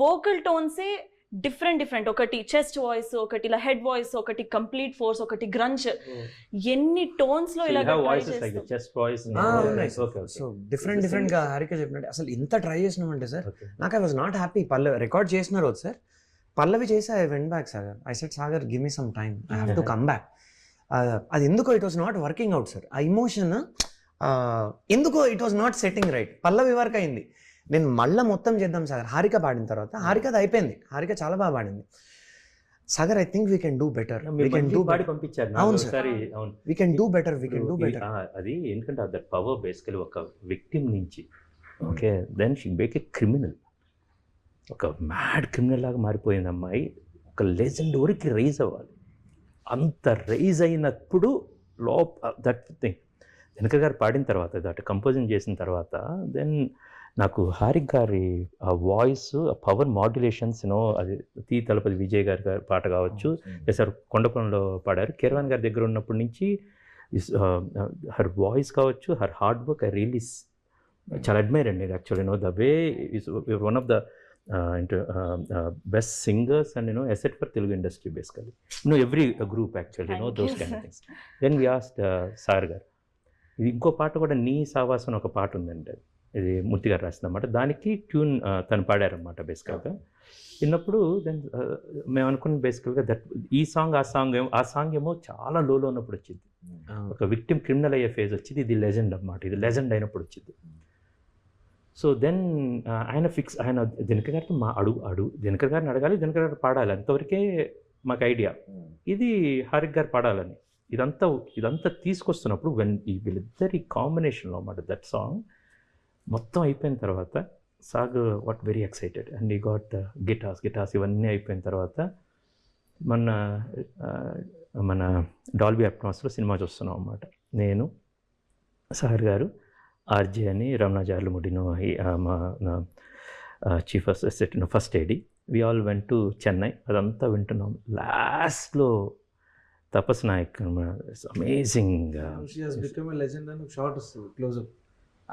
vocal tones a different, ఒకటి చెస్ట్ వాయిస్, ఒకటి ఇలా హెడ్ వాయిస్, ఒకటి కంప్లీట్ ఫోర్స్, ఒకటి గ్రంచ్, ఎన్ని టోన్స్ లో ఇలా సో డిఫరెంట్ గా హారిక చెప్పినట్టు అసలు ఇంత ట్రై చేసినామంటే సార్, నాకు I was not happy. Pallavi record చేసిన రోజు సార్, పల్లవి చేసి I went back Sagar, I said Sagar give me some time, I have to come back. అది ఎందుకో it was not working out sir, ఆ ఇమోషన్ ఎందుకో it was not setting right. Pallavi work అయింది, నేను మళ్ళీ మొత్తం చేద్దాం సాగర్, హారిక పాడిన తర్వాత హారికది అయిపోయింది, హారిక చాలా బాగా పాడింది. Sagar I think we can do better, we can do better. పంపించారు. అవును sir, we can do better. అది ఎందుకంటే దట్ పవర్ బేసికలీ ఒక విక్టిమ్ నుంచి, okay, then she make a criminal, ఒక మ్యాడ్ క్రిమినల్ లాగా మారిపోయింది అమ్మాయి, ఒక లెజెండ్ వరకు రైజ్ అవ్వాలి. అంత రైజ్ అయినప్పుడు దట్ థింగ్ దినకర్ గారు పాడిన తర్వాత, దట్ కంపోజింగ్ చేసిన తర్వాత, దెన్ నాకు హారిక్ గారి ఆ వాయిస్, ఆ పవర్ మాడ్యులేషన్స్, అది తి తలపతి విజయ్ గారి పాట కావచ్చు, సార్ కొండపంలో పాడారు, కీరవాణి గారి దగ్గర ఉన్నప్పటి నుంచి హర్ వాయిస్ కావచ్చు, her hard work I really చాలా అడ్మైర్ అండి actually. The way is one of the best singers and asset for Telugu industry basically. Every group actually, those kind of things. Then we asked Sar gar, ఇది ఇంకో పాట కూడా నీ సావాసం ఒక పాట ఉందండి, ఇది మూర్తి గారు రాసిందన్నమాట, దానికి ట్యూన్ తను పాడారన్నమాట బేసికల్గా. విన్నప్పుడు దెన్ మేము అనుకున్న బేసికల్గా దట్ ఈ సాంగ్ ఆ సాంగ్ ఏమో చాలా లోలో ఉన్నప్పుడు వచ్చింది, ఒక విక్టిమ్ క్రిమినల్ అయ్యే ఫేజ్ వచ్చింది, ఇది లెజెండ్ అన్నమాట, ఇది లెజెండ్ అయినప్పుడు వచ్చింది. సో దెన్ ఆయన దినకర్ గారితో దినకర్ గారిని అడగాలి, దినకర్ గారు పాడాలి, అంతవరకే మాకు ఐడియా, ఇది హారిక్ గారు పాడాలని. ఇదంతా తీసుకొస్తున్నప్పుడు వీళ్ళిద్దరి కాంబినేషన్లో అన్నమాట దట్ సాంగ్ మొత్తం అయిపోయిన తర్వాత సాగ్ వాట్ వెరీ ఎక్సైటెడ్ అండ్ ఈ గాట్ గిటార్స్ ఇవన్నీ అయిపోయిన తర్వాత మన డాల్బీ అట్మాస్లో సినిమా చూస్తున్నాం అన్నమాట. నేను, సార్ గారు, ఆర్జే అని, రమణ జార్లముడిను, మా chief assistant first AD, we all went to Chennai. అదంతా వింటున్నాం. లాస్ట్లో తపస్ నాయక్ అమేజింగ్ షార్ట్ వస్తుంది క్లోజ్అప్,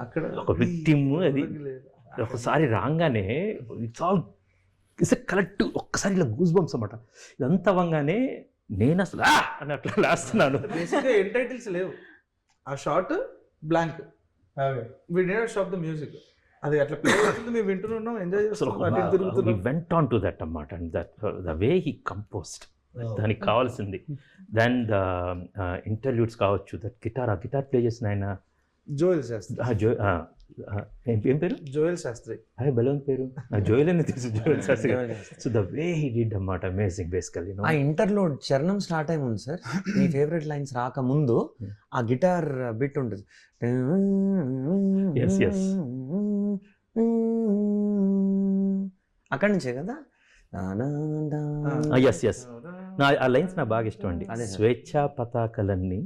అక్కడ ఒక విక్టిమ్, అది ఒకసారి రాగానే ఇట్స్ కరెక్ట్, ఒక్కసారి ఇలా గూస్ బంప్స్ అన్నమాట. ఇదంతా అవ్వగానే నేను అసలు అని అట్లా లాస్తున్నాను. ఎండ్ టైటిల్స్ లేవు, ఆ short blank, we didn't stop the music, అది అట్లా ప్లే అవుతుంది, మేము వింటున్నాం, ఎంజాయ్ చేస్తున్నాం. We went on to that అన్నమాట, and that the way he composed, దానికి కావాల్సింది. దెన్ ద ఇంటర్వ్యూస్ కావచ్చు, దట్ గిటార్ ప్లే చేసిన ఆయన జోయల్ శాస్త్రి, ఏం పేరు? జోయల్ శాస్త్రి. అదే బెలూన్ పేరు జోయల్ అని తెలుసు, Joel Shastri. So the way he did అన్నమాట, అమేజింగ్ బేసికల్లీ. ఆ ఇంటర్లోడ్ చరణం స్టార్ట్ అయి ఉంది సార్, మీ ఫేవరెట్ లైన్స్ రాకముందు ఆ గిటార్ బిట్ ఉంటుంది, అక్కడి నుంచే కదా. ఆ లైన్స్ నాకు బాగా ఇష్టం అండి. స్వేచ్ఛా పతాకలన్నీ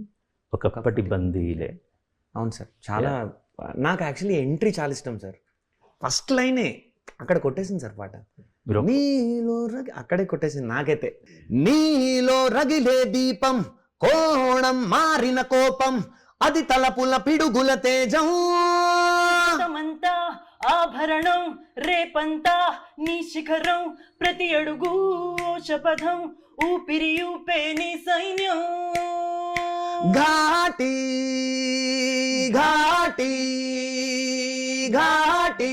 ఒకప్పటి బందీలే. అవును సార్, చాలా నాకు యాక్చువల్లీ ఎంట్రీ చాలా ఇష్టం సార్. ఫస్ట్ లైనే అక్కడ కొట్టేసింది సార్ పాట, నీలో అక్కడే కొట్టేసింది నాకైతే. నీలో రగిలే దీపం, కోణం మారిన కోపం, అది తలపుల పిడుగుల తేజం, ఆభరణం రేపంతా నీ శిఖరం, ప్రతి అడుగు శపథం, ఊపిరి ఊపే నీ సైన్యం. ఘాటి ఘాటి ఘాటి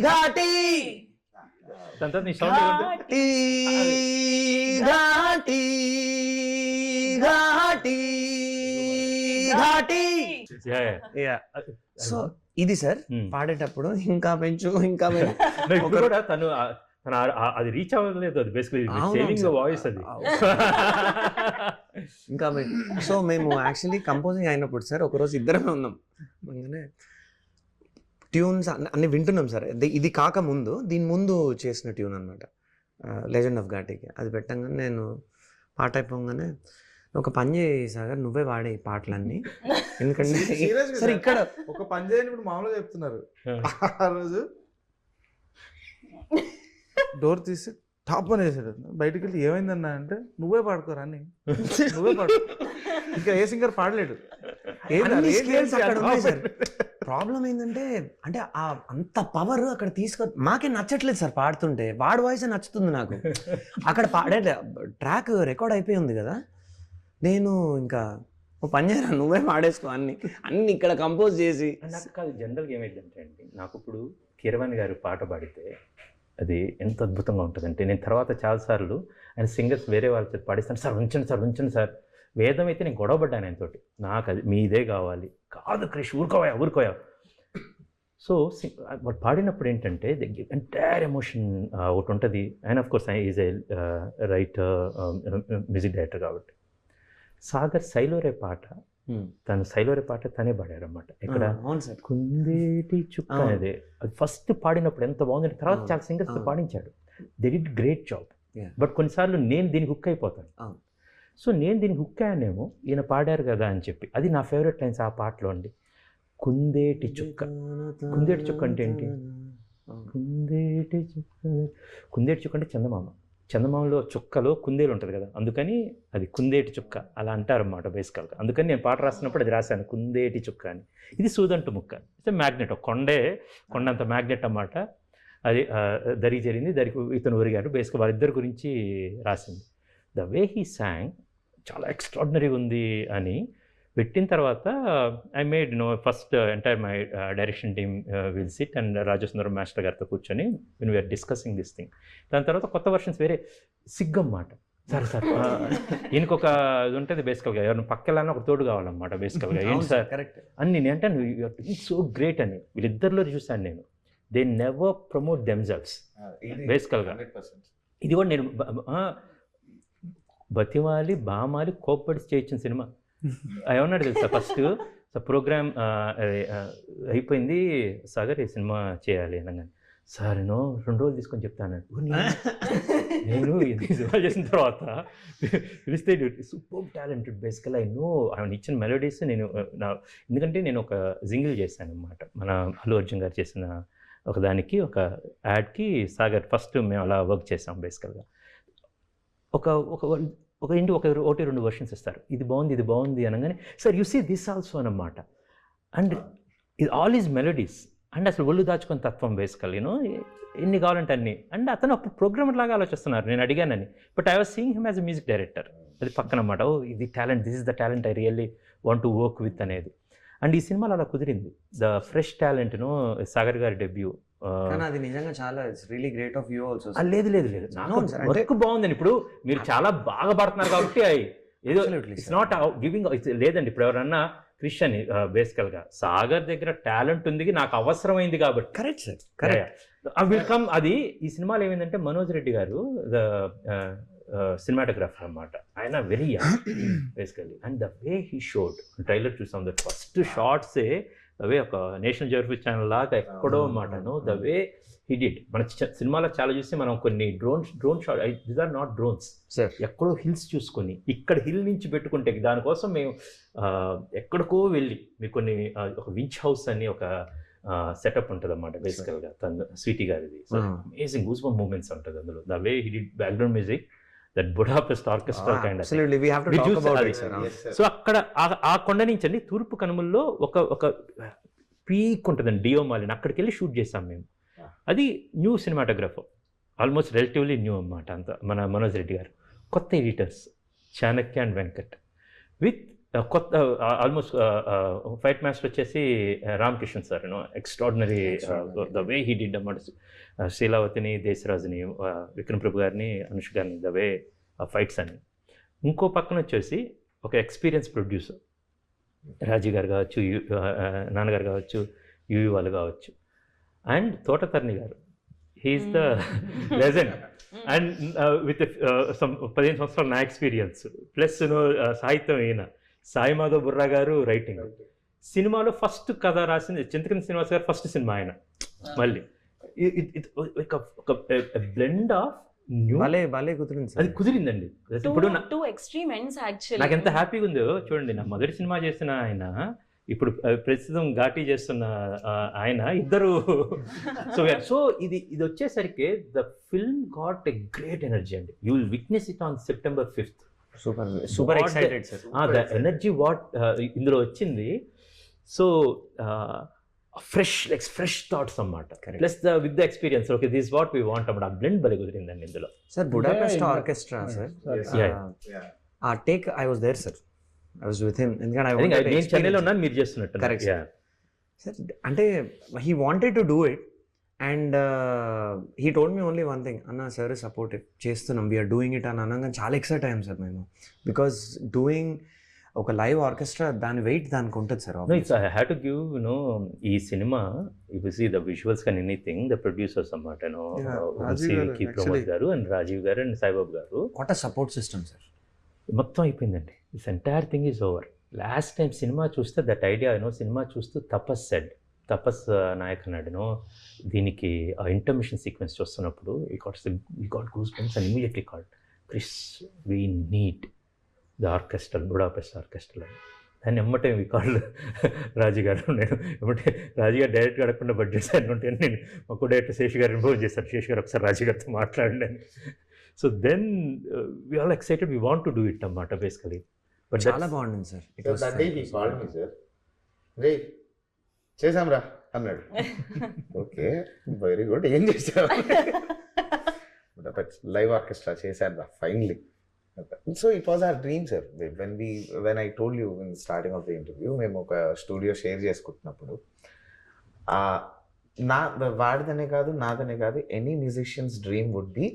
ఘాటి ఘాటి ఘాటి ఘాటి ఘాటి. సో ఇది సార్ పాడేటప్పుడు ఇంకా పెంచు కూడా తను అది రీచ్ అవ్వలేదు, అది బేసికలీ సేవింగ్ ద వాయిస్ అది. ఇంకా సో మేము యాక్చువల్లీ కంపోజింగ్ అయినప్పుడు సార్ ఒకరోజు ఇద్దరమే ఉన్నాం, ట్యూన్స్ అన్ని వింటున్నాం సార్. ఇది కాకముందు దీని ముందు చేసిన ట్యూన్ అనమాట, లెజెండ్ ఆఫ్ ఘాటీకి. అది పెట్టంగానే నేను పాట అయిపోగానే ఒక పని చేయి సాగర్, నువ్వే వాడే ఈ పాటలన్నీ. ఎందుకంటే Serious గా సరే sir. ఇక్కడ ఒక పని చేయని ఇప్పుడు మామూలుగా చెప్తున్నారు. ఆ రోజు డోర్ తీసి టాప్ అని వేసాడు. బయటికి వెళ్ళి ఏమైందన్నా అంటే నువ్వే పాడుకోరా అని, నువ్వే పాడు. ఇంకా ఏ సింగర్ పాడలేడు. అన్ని skills అక్కడ ఉన్నాయి సార్. ప్రాబ్లం ఏంటంటే అంటే అంత పవర్ అక్కడ మాకే నచ్చట్లేదు సార్ పాడుతుంటే. వాడి వాయిస్ నచ్చుతుంది నాకు. అక్కడ పాడే ట్రాక్ రికార్డ్ అయిపోయి ఉంది కదా, నేను ఇంకా ఓ పని చేయరా నువ్వే పాడేసుకో అన్ని ఇక్కడ కంపోజ్ చేసి. నాకు కాదు, జనరల్గా ఏమైందంటే అండి, నాకు ఇప్పుడు కీరవాణి గారు పాట పాడితే అది ఎంత అద్భుతంగా ఉంటుందంటే, నేను తర్వాత చాలాసార్లు ఆయన సింగర్స్ వేరే వాళ్ళ చేత పాడిస్తాను, సార్ ఉంచండి సార్. వేదం అయితే నేను గొడవపడ్డాను ఆయనతోటి, నాకు అది మీదే కావాలి. కాదు క్రిష్ ఊరుకోయా. సో వాడు పాడినప్పుడు ఏంటంటే ఎంటైర్ ఎమోషన్ ఒకటి ఉంటుంది. And of course is a writer, music director కాబట్టి. సాగర్ సైలోరే పాట, సైలోరే పాట తనే పాడారన్నమాట. ఇక్కడ కుందేటి చుక్క అనేది అది ఫస్ట్ పాడినప్పుడు ఎంత బాగుందంటే, తర్వాత చాలా సింగర్స్ పాడించాడు. They did great job. But కొన్నిసార్లు నేను దీనికి హుక్ అయిపోతాను. సో నేను దీనికి హుక్ అయ్యానేమో, ఈయన పాడారు కదా అని చెప్పి. అది నా ఫేవరెట్ లైన్స్ ఆ పాటలో అండి. కుందేటి చుక్క అంటే ఏంటి? కుందేటి చుక్క అంటే చందమామలో చుక్కలో కుందేలు ఉంటుంది కదా, అందుకని అది కుందేటి చుక్క అలా అంటారన్నమాట బేసికల్గా. అందుకని నేను పాట రాసినప్పుడు అది రాశాను, కుందేటి చుక్క అని. ఇది సూదంటు ముక్క, ఇట్స్ మ్యాగ్నెట్, కొండంత మ్యాగ్నెట్ అన్నమాట. అది దరికి జరిగింది, దరికి ఇతను ఊరిగాడు. బేసిక్గా వాళ్ళిద్దరి గురించి రాసింది. ద వే హీ సాంగ్ చాలా ఎక్స్ట్రాడినరీ ఉంది అని పెట్టిన తర్వాత I made first entire my direction team will sit and Rajasundaram master గారితో కూర్చొని when we are discussing this thing. దాని తర్వాత కొత్త వర్షన్స్ వేరే సిగ్గన్నమాట. సార్ ఈయనకు ఒక ఇది ఉంటుంది బేసికల్గా, ఎవరిని పక్కెళ్ళాలని ఒక తోడు కావాలన్నమాట బేసికల్గా. ఏంటి సార్ కరెక్ట్ అని నేను అంటే సో గ్రేట్ అని వీళ్ళిద్దరిలో చూశాను నేను. దే నెవర్ ప్రమోట్ దెమ్సెల్వ్స్ బేసికల్గా. ఇది కూడా నేను బతిమాలి బామాలి కోప్పడి చేయించిన సినిమా. ఏమన్నాడు తెలుసా, ఫస్ట్ ప్రోగ్రామ్ అయిపోయింది, సాగర్ ఈ సినిమా చేయాలి అనగానే, సార్ నేను 2 రోజులు తీసుకొని చెప్తాను. నేను ఇది సినిమా చేసిన తర్వాత పిలిస్తే సూపర్ టాలెంటెడ్ బేసికల్. ఆయన ఇచ్చిన మెలోడీస్ ఎందుకంటే నేను ఒక జింగిల్ చేశాను అన్నమాట, మన అల్లు అర్జున్ గారు చేసిన ఒకదానికి, ఒక యాడ్కి సాగర్ ఫస్ట్ మేము అలా వర్క్ చేసాం బేసికల్గా. ఒకటి 2 వర్షన్స్ ఇస్తారు, ఇది బాగుంది అనగానే, sir you see this also అన్నమాట. అండ్ ఇది ఆల్ ఈజ్ మెలోడీస్. అండ్ అసలు ఒళ్ళు దాచుకొని తత్వం బేసికల్, ఎన్ని కావాలంటే అన్ని. అండ్ అతను అప్పుడు ప్రోగ్రామర్ లాగా ఆలోచిస్తున్నారు, నేను అడిగానని. But I was seeing him as a music director. అది పక్కన అన్నమాట. ఇది talent, this is the talent I really want to work with అనేది. అండ్ ఈ సినిమాలో అలా కుదిరింది. ద ఫ్రెష్ టాలెంట్ సాగర్ గారి డెబ్యూ. అది నిజంగా చాలా really great of you also. లేదు వర్క్ బాగుందండి. ఇప్పుడు మీరు చాలా బాగా పడుతున్నారు కాబట్టి ఏదో ఇట్స్ నాట్ గివింగ్ లేదండి. ఇప్పుడు ఎవరన్నా క్రిష్ అని బేసికల్గా సాగర్ దగ్గర టాలెంట్ ఉంది, నాకు అవసరమైంది కాబట్టి. Correct sir, correct. విల్కమ్. అది ఈ సినిమాలో ఏమైందంటే మనోజ్ రెడ్డి గారు ద సినిమాటోగ్రాఫర్ అన్నమాట. ఆయన very basically. And the way he showed, trailer చూసాం, ద ఫస్ట్ షార్ట్సే ద వే ఒక నేషనల్ జియోగ్రఫీ ఛానల్ లాగా ఎక్కడో అన్నమాట. The way he did. మన సినిమాలో చాలా చూస్తే మనం కొన్ని drone shot, these are not drones, ఎక్కడో హిల్స్ చూసుకొని ఇక్కడ హిల్ నుంచి పెట్టుకుంటే, దానికోసం మేము ఎక్కడికో వెళ్ళి మీకు కొన్ని ఒక వించ్ హౌస్ అని ఒక సెటప్ ఉంటుంది అన్నమాట బేసికల్గా, స్వీటీ గారిది. అమేజింగ్ గూస్ బంప్ మూమెంట్స్ ఉంటుంది అందులో. The way he did background music, that Budapest orchestra kind of. So అక్కడ ఆ కొండ నుంచి అండి తూర్పు కనుమల్లో ఒక పీక్ ఉంటుందండి, డియోమాలిన్. అక్కడికి వెళ్ళి షూట్ చేసాం మేము. అది new cinematographer, almost relatively new అన్నమాట. అంత మన మనోజ్ రెడ్డి గారు. కొత్త editors Chanakya and Venkat, with కొత్త ఆల్మోస్ట్ ఫైట్ మాస్టర్ వచ్చేసి Ram Kishan sir. Extraordinary the way he did అన్నమాట. శీలావతిని, దేశరాజుని, విక్రమ్ ప్రభు గారిని, అనుష్ గారిని, ద వే ఫైట్స్ అని. ఇంకో పక్కన వచ్చేసి ఒక ఎక్స్పీరియన్స్ ప్రొడ్యూసర్, రాజీ గారు కావచ్చు, నాన్నగారు కావచ్చు, యూవి వాళ్ళు కావచ్చు, అండ్ తోటతర్ని గారు. He is the legend. And with 15 సంవత్సరాల నా ఎక్స్పీరియన్స్ ప్లస్ సాహిత్యం ఈయన సాయి మాధవ్ బుర్రా గారు రైటింగ్. సినిమాలో ఫస్ట్ కథ రాసింది చింతకింద శ్రీనివాస్ గారు, ఫస్ట్ సినిమా ఆయన. మళ్ళీ ఒక బ్లెండ్ ఆఫ్ భలే కుదిరింది అది సార్. కుదిరిందండి. ఇప్పుడు టూ ఎక్స్ట్రీమ్ ఎండ్స్ యాక్చువల్లీ. నాకు ఎంత హ్యాపీగా ఉందో చూడండి. నా మొదటి సినిమా చేసిన ఆయన, ఇప్పుడు ప్రస్తుతం ఘాటీ చేస్తున్న ఆయన, ఇద్దరు. సో ఇది వచ్చేసరికి the film got a great energy అండి. You will witness it on September 5th. Super excited sir. The energy what ఇందులో వచ్చింది. సో ఫ్రెష్ థాట్స్ అన్నమాట. Plus with the experience, okay this what we want అన్నమాట. ఆ blend భలే కుదిరిందండి ఇందులో. Sir Budapest orchestra sir, ఆ take I was there sir. I was with him. ఎందుకంటే నేను చెన్నైలో ఉన్నాను, మీరు చేస్తున్నట్టు. Correct sir. అంటే he wanted to do it and he told me only one thing, అన్న సార్ సపోర్టివ్ చేస్తున్నాం, వీఆర్ డూయింగ్ ఇట్ అని అనగా చాలా ఎక్సైట్ అయ్యాం సార్ మేము. బికాస్ డూయింగ్ ఒక లైవ్ ఆర్కెస్ట్రా, దాని వెయిట్ దానికి ఉంటుంది sir. I have to give ఈ సినిమా, యు సీ ద విజువల్స్ కానీ ఎనీథింగ్, ద ప్రొడ్యూసర్స్ అన్నమాట, Pramod garu and Rajeev garu and Saibabu garu. What a support system sir. మొత్తం అయిపోయిందండి. This entire thing is over. Last time cinema చూస్తే దట్ ఐడియా సినిమా చూస్తూ తపస్ నాయక్ అన్నాడు దీనికి ఆ ఇంటర్మిషన్ సీక్వెన్స్ చూస్తున్నప్పుడు ఈ got goose bumps and immediately called, Chris we need the orchestra, Budapest orchestra. దాన్ని ఎమ్మటే వీ కాల్డ్ రాజు గారు. నేను ఎమ్మటే రాజు గారు డైరెక్ట్గా అడగకుండా బడ్జెట్స్ అనుకుంటే నేను మాకు డైరెక్టర్ శేష్ గారు ఇన్వాల్వ్ చేశారు. శేష్ గారు ఒకసారి రాజు గారితో మాట్లాడండి. So then we all excited, we want to do it అన్నమాట బేసికలీ. బట్ చాలా బాగుంది సార్. రే చేసాం రా అన్నాడు. ఓకే వెరీ గుడ్, ఏం చేసావు? లైవ్ ఆర్కెస్ట్రా చేశాను రా finally. So it was our dream sir. When I told you in starting of the interview, మేము ఒక స్టూడియో షేర్ చేసుకుంటున్నప్పుడు, వాడిదనే కాదు నాదనే కాదు, any musicians dream would be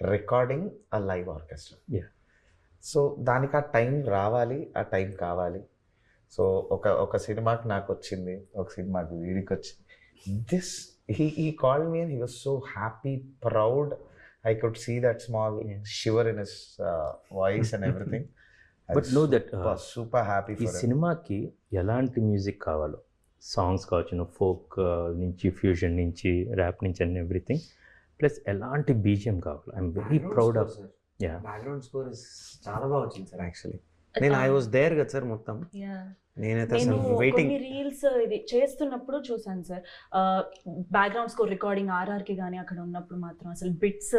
recording a live orchestra. So దానికి ఆ టైం రావాలి, ఆ టైం కావాలి. సో ఒక సినిమాకి నాకు వచ్చింది, ఒక సినిమాకి వీడికి వచ్చింది. This he called me and he was so happy, proud. I could see that small shiver in his voice and everything. But know that was super happy for ఈ సినిమాకి ఎలాంటి మ్యూజిక్ కావాలో, సాంగ్స్ కావచ్చు, ఫోక్ నుంచి fusion నుంచి rap నుంచి and everything, plus ఎలాంటి BGM కావాలి. I'm very proud of. Background score చాలా బాగా వచ్చింది సార్. యాక్చువల్లీ నేను ఐ వాజ్ దేర్ కదా సార్ మొత్తం. నేనైతే నేను అసలు వెయిటింగ్. కొన్ని రీల్స్ ఇది చేస్తున్నప్పుడు చూసాను సార్, బ్యాక్గ్రౌండ్ స్కోర్ రికార్డింగ్ ఆర్ఆర్కి కానీ అక్కడ ఉన్నప్పుడు మాత్రం అసలు బిట్స్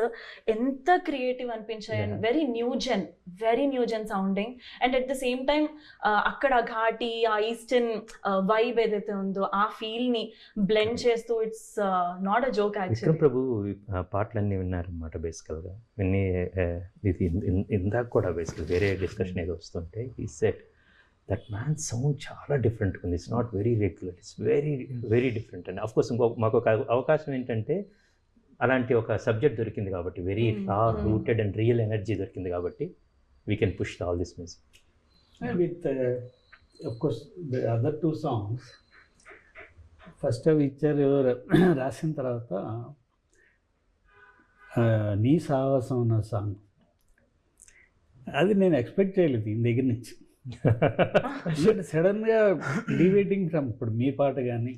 ఎంత క్రియేటివ్ అనిపించాయి. And very new gen sounding. And at the same time అక్కడ ఘాటి ఆ ఈస్టర్న్ వైబ్ ఏదైతే ఉందో ఆ ఫీల్ ని బ్లెండ్ చేస్తూ, it's not a joke actually. Vikram Prabhu పాటలన్నీ విన్నారనమాట బేసికల్గా. విన్ని ఇది ఇందాక కూడా బేసికల్ వేరే డిస్కషన్ ఏదో వస్తుంటే ఈ సెట్ దట్ మ్యాన్ సౌండ్ చాలా డిఫరెంట్గా ఉంది. It's not very regular, it's very different. And of course మాకు ఒక అవకాశం ఏంటంటే అలాంటి ఒక సబ్జెక్ట్ దొరికింది కాబట్టి, very rooted and real energy దొరికింది కాబట్టి we can push all this music. With of course the other two songs first అవి ఇచ్చారు రాసిన తర్వాత నీ సాహసం అన్న సాంగ్, అది నేను ఎక్స్పెక్ట్ చేయలేదు ఈ దగ్గర నుంచి. సడన్గా డివేటింగ్ ఫ్రమ్ ఇప్పుడు మీ పాట కానీ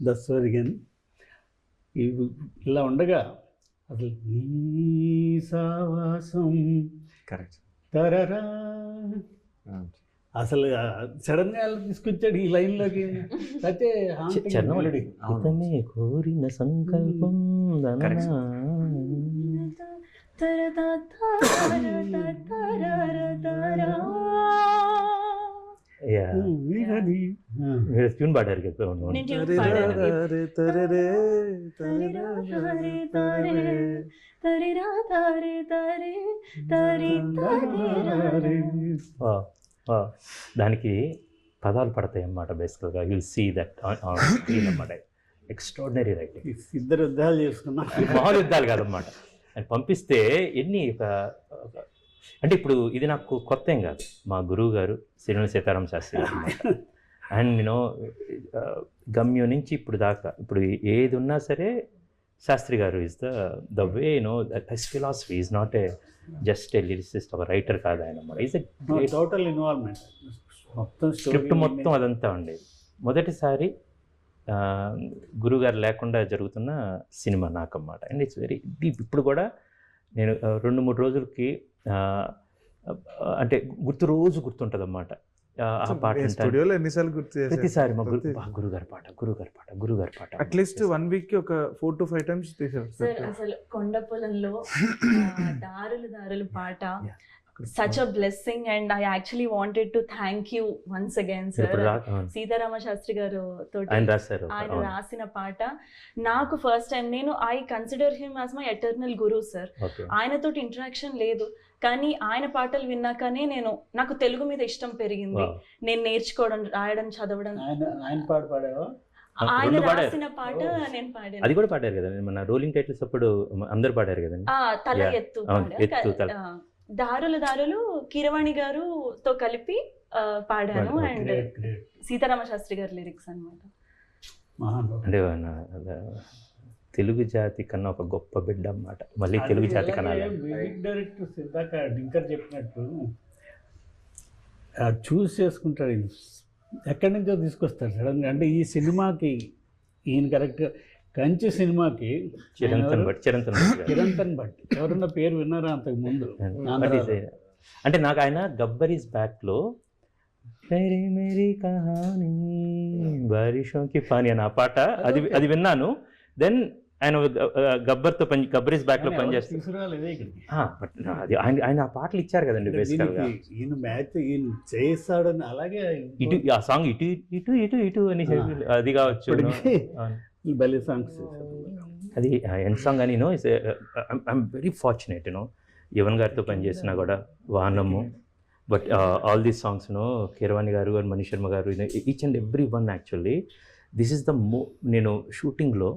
దస్వరి కానీ ఇవి ఇలా ఉండగా అసలు నీ సావాసం కరెక్ట్ తరరా అసలు సడన్గా తీసుకొచ్చాడు ఈ లైన్లోకి. అయితే కోరిన సంకల్పం ట్యూన్ పాడారు కదా. దానికి పదాలు పడతాయి అన్నమాట బేసికల్గా. యుల్ సీ దట్ అన్నమాట. Extraordinary writing. ఇద్దరు యుద్ధాలు చేసుకున్నా, మామూలు యుద్ధాలు కాదన్నమాట. అని పంపిస్తే ఎన్ని అంటే ఇప్పుడు ఇది నాకు కొత్త ఏం కాదు. మా గురువు గారు సిరివెన్నెల సీతారామ శాస్త్రి అన్నమాట. అండ్ నేను గమ్యం నుంచి ఇప్పుడు దాకా ఇప్పుడు ఏది ఉన్నా సరే Sastry garu is the way his philosophy is not a just a lyricist, ఒక రైటర్ కాదు ఆయన అన్నమాట. ఈజ్ టోటల్ ఇన్వాల్వ్మెంట్, మొత్తం స్క్రిప్ట్ మొత్తం అదంతా ఉండేది. మొదటిసారి గురుగారు లేకుండా జరుగుతున్న సినిమా నాకన్నమాట. And it's very deep. ఇప్పుడు కూడా నేను 2-3 రోజులకి అంటే రోజు గుర్తుంటుంది అన్నమాట. ఆ పాట స్టూడియోలో ఎన్నిసార్లు గుర్తు చేశారు? ప్రతిసారి మా గురుగారి పాట అట్లీస్ట్ 1 week కి ఒక 4 to 5 times తీసారు సార్ అసలు కొండ పొలంలో దారులు పాట such a blessing and I actually wanted to thank you once again sir. Sitarama Sastry గారు తోటి ఆయన రాసిన పాట నాకు ఫస్ట్ టైం, నేను I consider him as my eternal Guru sir. ఆయనతోటి ఇంటరాక్షన్ లేదు, కానీ ఆయన పాటలు విన్నాకనే నాకు తెలుగు మీద ఇష్టం పెరిగింది. నేను నేర్చుకోవడం, రాయడం, చదవడం. ఆయన రాసిన పాట నేను పాడాను. అది కూడా పాడారు కదండి మన రోలింగ్ టైటిల్స్ అప్పుడు అందరు పాడారు కదండి. తల ఎత్తు దారులు కీరవాణి గారుతో కలిపి పాడాను. అండ్ సీతారామ శాస్త్రి గారి లిరిక్స్ అన్నమాట. అంటే తెలుగు జాతి కన్నా ఒక గొప్ప బిడ్డ అన్నమాట. మళ్ళీ తెలుగు జాతి కన్నా డైరెక్టర్స్ ఇందాక డింకర్ చెప్పినట్టు చూస్ చేసుకుంటాడు, ఎక్కడి నుంచో తీసుకొస్తాడు సడన్గా. అంటే ఈ సినిమాకి ఈయన కరెక్ట్గా కంచి సినిమాకి చిరంతన్ భట్ ఎవరన్నా పేరు విన్నారా అంతకు ముందు? అంటే నాకు ఆయన గబ్బర్ ఈజ్ బ్యాక్ లో మేరీ కహానీ బారిషోం కి పానీ అని ఆ పాట అది విన్నాను. దెన్ ఆయన గబ్బర్ ఈజ్ బ్యాక్ లో పనిచేస్తారు. అది ఆయన ఆ పాటలు ఇచ్చారు కదండి బేసికల్ గా. ఈయన మ్యాచ్ ఈయన చేస్తాడని అలాగే ఇటు ఆ సాంగ్ ఇటు అని అది కావచ్చు. భలే సాంగ్స్ అది ఎండ్ సాంగ్ అని ఐఎమ్ వెరీ ఫార్చునేట్ యువన్ గారితో పనిచేసినా కూడా వానము. But all these songs Keeravani garu Manish Sharma garu, each and every one actually this is the నేను షూటింగ్లో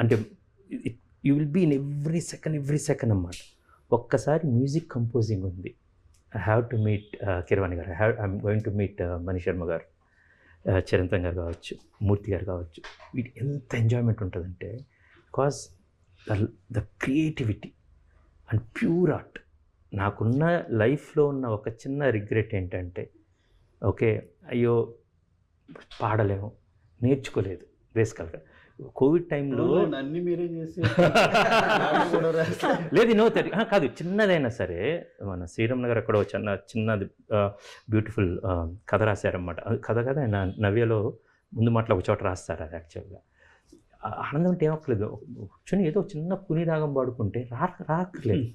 అంటే you will be in every second అన్నమాట. ఒక్కసారి మ్యూజిక్ కంపోజింగ్ ఉంది, I have to meet Keeravani garu, I'm going to meet Manish Sharma garu, Chirantan గారు కావచ్చు, మూర్తి గారు కావచ్చు. వీటి ఎంత ఎంజాయ్మెంట్ ఉంటుందంటే because the creativity and pure art. నాకున్న లైఫ్లో ఉన్న ఒక చిన్న రిగ్రెట్ ఏంటంటే ఓకే అయ్యో పాడలేము, నేర్చుకోలేదు బేసికల్గా. కోవిడ్ టైంలో అన్ని మీరే చేసి లేదు కాదు, చిన్నదైనా సరే మన శ్రీరామ్ నగర్ అక్కడ చిన్నది బ్యూటిఫుల్ కథ రాశారన్నమాట. కథ ఆయన నవ్యలో ముందు మాటలు ఒక చోట రాస్తారు. అది యాక్చువల్గా ఆనందం అంటే ఏమక్కలేదు, కూర్చొని ఏదో చిన్న పుని రాగం పాడుకుంటే రాకలేదు.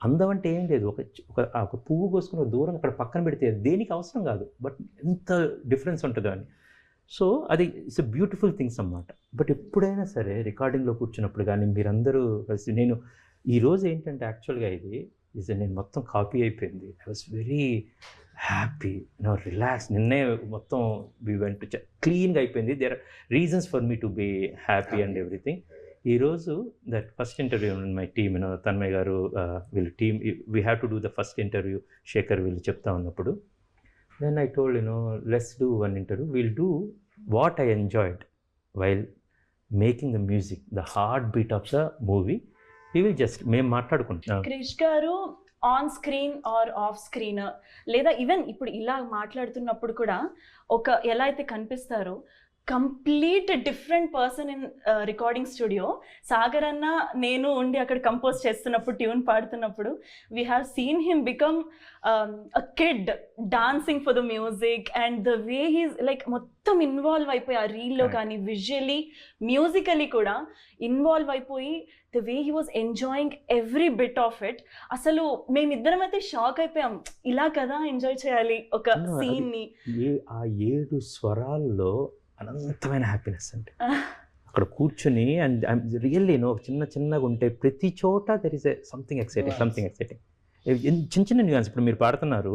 అందం అంటే ఏం లేదు, ఒక పువ్వు కోసుకుని దూరం అక్కడ పక్కన పెడితే దేనికి అవసరం కాదు, బట్ ఎంత డిఫరెన్స్ ఉంటుందో అని. సో అది ఇట్స్ ఎ బ్యూటిఫుల్ థింగ్స్ అన్నమాట. బట్ ఎప్పుడైనా సరే రికార్డింగ్లో కూర్చున్నప్పుడు కానీ మీరందరూ కలిసి నేను ఈరోజు ఏంటంటే యాక్చువల్గా నేను మొత్తం కాపీ అయిపోయింది. I was very happy, relax. నిన్నే మొత్తం వి వెంట్ క్లీన్గా అయిపోయింది. There are reasons for me to be happy and everything. ఈరోజు that first interview my team Tanmay garu వీళ్ళు team we have to do the first interview, Shekhar వీళ్ళు చెప్తా ఉన్నప్పుడు then I told let's do one interview, we'll do what I enjoyed while making the music, the heartbeat of the movie. We will just మేము మాట్లాడుకుంటాం. Krish garu on screen or off screen లేదా even ఇప్పుడు ఇలా మాట్లాడుతున్నప్పుడు కూడా ఎలా అయితే కనిపిస్తారో complete different person in recording studio. Sagar అన్న నేను ఉండి అక్కడ కంపోజ్ చేస్తున్నప్పుడు, ట్యూన్ పాడుతున్నప్పుడు we have seen him become a kid dancing for the music and the way he's like మొత్తం ఇన్వాల్వ్ అయిపోయి ఆ రీల్లో కానీ విజువల్లీ మ్యూజికలీ కూడా ఇన్వాల్వ్ అయిపోయి the way he was enjoying every bit of it. అసలు మేమిద్దరం అయితే షాక్ అయిపోయాం, ఇలా కదా ఎంజాయ్ చేయాలి ఒక సీన్ని. ఆ 7 స్వరాల్లో అనంతమైన హ్యాపీనెస్ అంటే అక్కడ కూర్చొని అండ్ రియల్లీ చిన్నగా ఉంటే ప్రతి చోట దెర్ ఇస్ సంథింగ్ ఎక్సైటింగ్. చిన్న న్యూయాన్స్. ఇప్పుడు మీరు పాడుతున్నారు,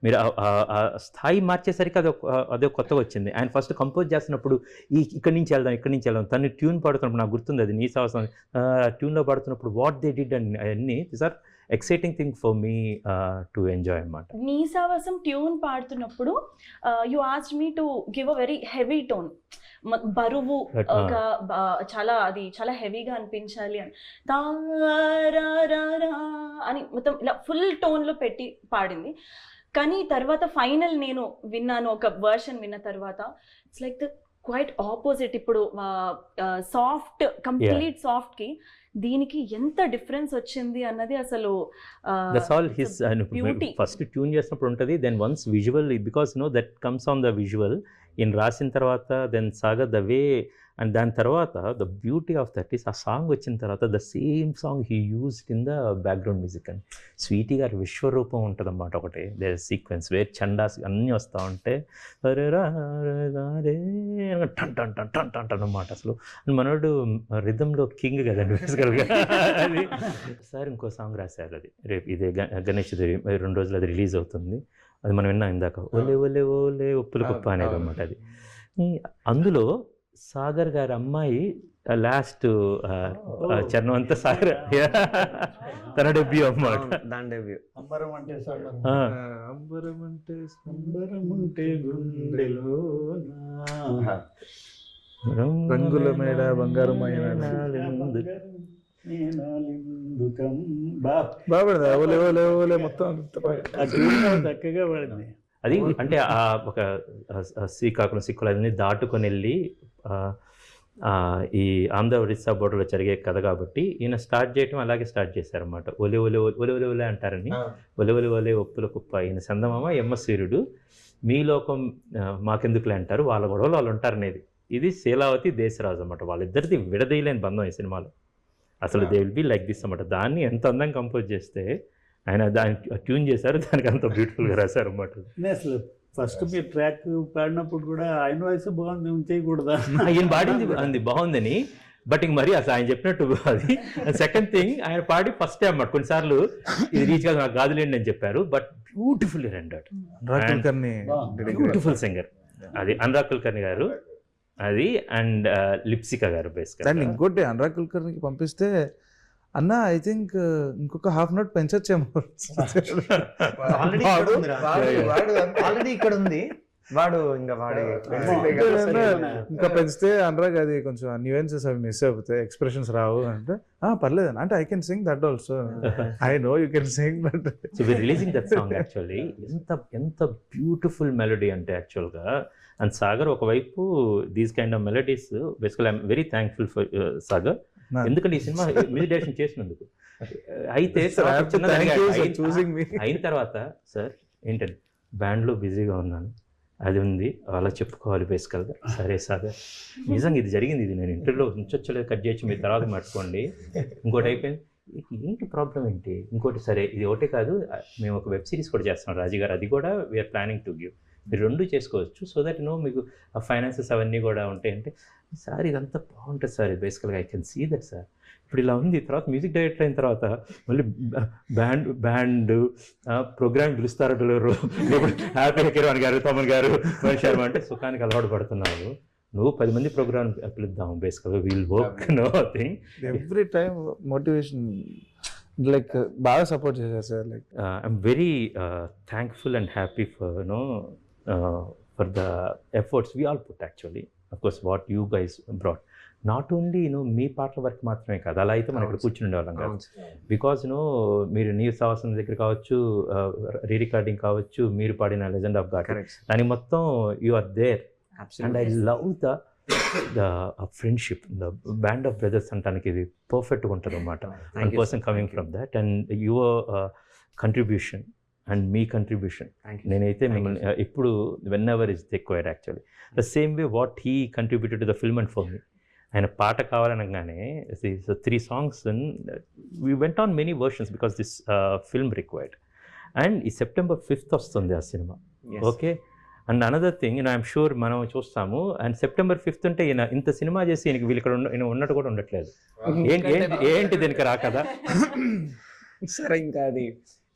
మీరు ఆ స్థాయి మార్చేసరికి అదే కొత్తగా వచ్చింది. ఆయన ఫస్ట్ కంపోజ్ చేస్తున్నప్పుడు ఇక్కడి నుంచి వెళ్దాం తను ట్యూన్ పాడుతున్నప్పుడు నాకు గుర్తుంది, అది నీ సాహసం ట్యూన్లో పాడుతున్నప్పుడు వాట్ దే డిడ్ అండ్ అవన్నీ this are exciting thing for me to enjoy అన్నమాట. నీ సాహసం ట్యూన్ పాడుతున్నప్పుడు you asked me to give a very heavy tone, బరువు చాలా హెవీగా అనిపించాలి అని అని మొత్తం ఇలా ఫుల్ టోన్లో పెట్టి పాడింది. కానీ తర్వాత ఫైనల్ నేను విన్నాను, ఒక వర్షన్ విన్న తర్వాత it's like the quite opposite. ఇప్పుడు సాఫ్ట్, కంప్లీట్ సాఫ్ట్ కి దీనికి ఎంత డిఫరెన్స్ వచ్చింది అన్నది అసలు that's all his beauty. First tune చేసినప్పుడు ఉంటుంది, then once visual, because that comes on the visual in రాసిన తర్వాత, దెన్ సాగర్ ద వే, అండ్ దాని తర్వాత the beauty of that is ఆ సాంగ్ వచ్చిన తర్వాత the same song he used in the background music. అని స్వీటీ గారి విశ్వరూపం ఉంటుంది అన్నమాట ఒకటి, దే సీక్వెన్స్ వేర్ చండాస్ అన్నీ వస్తూ ఉంటే అరే రా రే టన్ టన్ టన్ టన్ టన్ టన్ అన్నమాట. అసలు మనోడు రిథంలో కింగ్ కదండి బేసికల్గా. అది సార్ ఇంకో సాంగ్ రాశారు, అది రేపు ఇదే గణేష్ 2 రోజులు అది రిలీజ్ అవుతుంది. అది మనం విన్నాం ఇందాక, ఓలే ఓలే ఓలే ఉప్పుల కుప్ప అనేది అనమాట. అది అందులో సాగర్ గారి అమ్మాయి లాస్ట్ చరణం అంతా సాగర్ తన డెబ్యూ అన్నమాట. దాని డెబ్యూ. అంబరం అంటే అంబరం అంటే అంబరం ఉంటే గుండెలోన రంగుల మేడ బంగారమైన బాగా పడింది. ఓలే ఓలే ఓలే మొత్తం చక్కగా పడింది. అది అంటే ఆ ఒక శ్రీకాకుళం సిక్కులని దాటుకొని వెళ్ళి ఈ ఆంధ్ర ఒరిస్సా బోర్డర్లో జరిగే కథ కాబట్టి ఈయన స్టార్ట్ చేయటం అలాగే స్టార్ట్ చేశారన్నమాట. ఒలే ఒలే ఒలే ఒలే ఒలే అంటారని, ఒలే ఒలే ఒలే ఒప్పుల కుప్ప, ఈయన చందమామ సూర్యుడు, మీ లోకం మాకెందుకులే అంటారు, వాళ్ళ గొడవలు వాళ్ళు ఉంటారనేది. ఇది శీలావతి దేశరాజు అన్నమాట, వాళ్ళిద్దరిది విడదీయలేని బంధం ఈ సినిమాలో. అసలు they will be like this అన్నమాట. దాన్ని ఎంత అందంగా కంపోజ్ చేస్తే ఆయన దాన్ని ట్యూన్ చేశారు, దానికి అంత బ్యూటిఫుల్గా రాశారు అన్నమాట. అసలు ఫస్ట్ మీరు ట్రాక్ పాడినప్పుడు కూడా ఆయన వాయిస్ బాగుంది, చేయకూడదా? ఆయన పాడింది అంది బాగుందని, బట్ ఇంక మరి అసలు ఆయన చెప్పినట్టు అది. సెకండ్ థింగ్, ఆయన పాడి ఫస్ట్ టైం అన్నమాట. కొన్నిసార్లు ఇది రీచ్ కాదు నాకు గాదులేండి అని చెప్పారు, but beautifully rendered, beautiful singer. అది అనురాగ్ కుల్కర్ణి గారు, అది అండ్ లిప్సికా గారు బేసిక్గా. అండ్ ఇంకోటి అనురాగ్ కుల్కర్ణికి పంపిస్తే అన్న ఐ థింక్ ఇంకొక హాఫ్ నట్ పెంచొచ్చేమో. ఆల్రెడీ ఇక్కడ ఉంది వాడు, ఇంకా వాడు ఇంకా పెంచితే అనురాగ్ అది కొంచెం న్యూయెన్సెస్ అవి మిస్ అయిపోతాయి, ఎక్స్ప్రెషన్స్ రావు అంటే పర్లేదు అంటే I can sing that also, I know you can sing but. So we releasing that song actually ఎంత బ్యూటిఫుల్ మెలోడీ అంటే యాక్చువల్గా. అండ్ సాగర్ ఒకవైపు these kind of melodies basical I'm very thankful for Sagar, ఎందుకంటే ఈ సినిమా మ్యూజిక్ డైరెక్షన్ చేసినందుకు. అయితే అయిన తర్వాత సార్ ఏంటంటే బ్యాండ్లో బిజీగా ఉన్నాను, అది ఉంది అలా చెప్పుకోవాలి బేసికల్గా. సరే సాగర్ నిజంగా ఇది జరిగింది, ఇది నేను ఇంటర్వ్యూలో ఉంచొచ్చలేదు, కట్ చేయొచ్చు, మీరు తర్వాత మాట్లాడుకోండి. ఇంకోటి అయిపోయింది, ఏంటి ప్రాబ్లం ఏంటి, ఇంకోటి సరే ఇది ఒకటే కాదు, మేము ఒక వెబ్ సిరీస్ కూడా చేస్తున్నాం రాజు గారు, అది కూడా వీఆర్ ప్లానింగ్ టు గివ్, మీరు 2 చేసుకోవచ్చు, సో దట్ మీకు ఆ ఫైనాన్సెస్ అవన్నీ కూడా ఉంటాయి అంటే. సార్ ఇదంతా బాగుంటుంది సార్, బేసికల్గా I can see that sir. ఇప్పుడు ఇలా ఉంది, తర్వాత మ్యూజిక్ డైరెక్టర్ అయిన తర్వాత మళ్ళీ బ్యాండ్ ప్రోగ్రామ్ పిలుస్తారు, హ్యాపీ కిరణ్ గారు, తమన్ గారు, మహేష్ శర్మ అంటే సుఖానికి అలవాటు పడుతున్నావు. నువ్వు 10 మంది ప్రోగ్రామ్ పిలుద్దాం బేసికల్గా, we'll work no thing. Every time motivation like బాగా సపోర్ట్ చేశారు sir. Like I'm very thankful and happy for the efforts we all put actually. Of course what you guys brought, not only me పాటల work మాత్రమే కాదు, అలా అయితే మనం ఇక్కడ కూర్చుని ఉండేవాళ్ళం కాదు. బికాజ్ మీరు న్యూస్ అవసరం దగ్గర కావచ్చు, రీ రికార్డింగ్ కావచ్చు, మీరు పాడిన లెజెండ్ ఆఫ్ గాడ్, దాని మొత్తం you are there. And I love the friendship, the band of brothers అంటానికి ఇది పర్ఫెక్ట్గా ఉంటుంది అన్నమాట. One person coming from that and your contribution and మీ కంట్రిబ్యూషన్. నేనైతే మిమ్మల్ని ఇప్పుడు whenever is required actually the same way what he contributed to the film and for మీ. ఆయన పాట కావాలనగానే 3 songs we went on many versions because this film required. And ఈ September 5th వస్తుంది ఆ cinema, okay. And another thing I'm sure మనం చూస్తాము. And September 5th అంటే ఈయన ఇంత సినిమా చేసి ఈయనకి వీళ్ళు ఇక్కడ ఉన్నట్టు కూడా ఉండట్లేదు. ఏంటి దీనికి రాకదా సరే? ఇంకా అది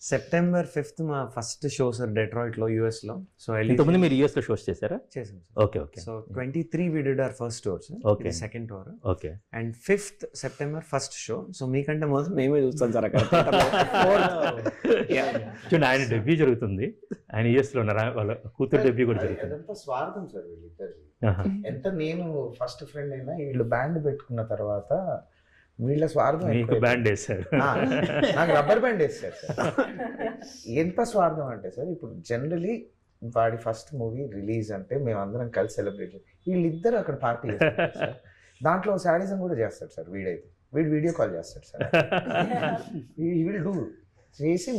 September 5th మా ఫస్ట్ షో సార్ డెట్రాయిట్లో, యూఎస్లో. సో ఇంతకుముందు మీరు యూఎస్లో షోస్ చేశారా? చేసాం sir. Okay okay. So 23 we did our first tour sir. Okay, second tour. Okay. And 5th September first show. So మీకంటే మొదలు మేమే చూస్తాం సార్ అక్కడ. చూడండి, ఆయన డెబ్యూ జరుగుతుంది, ఆయన యూఎస్లో ఉన్నారు, వాళ్ళ కూతురు డెబ్యూ కూడా జరుగుతుంది. ఎంత స్వార్థం సార్ వీళ్ళిద్దరు. ఎంత నేను ఫస్ట్ ఫ్రెండ్ అయినా వీళ్ళు బ్యాండ్ పెట్టుకున్న తర్వాత వీళ్ళ స్వార్థం. మీకు బ్యాండ్ వేస్తారు, నాకు రబ్బర్ బ్యాండ్ వేస్తారు సార్. ఎంత స్వార్థం అంటే సార్, ఇప్పుడు జనరలీ వాడి ఫస్ట్ మూవీ రిలీజ్ అంటే మేమందరం కలిసి సెలబ్రేట్ చేస్తాం. వీళ్ళిద్దరు అక్కడ పార్టీ చేస్తారు సార్. దాంట్లో శాడిజం కూడా చేస్తాడు సార్ వీడైతే. వీడు వీడియో కాల్ చేస్తాడు సార్. వీళ్ళు డూ చేసి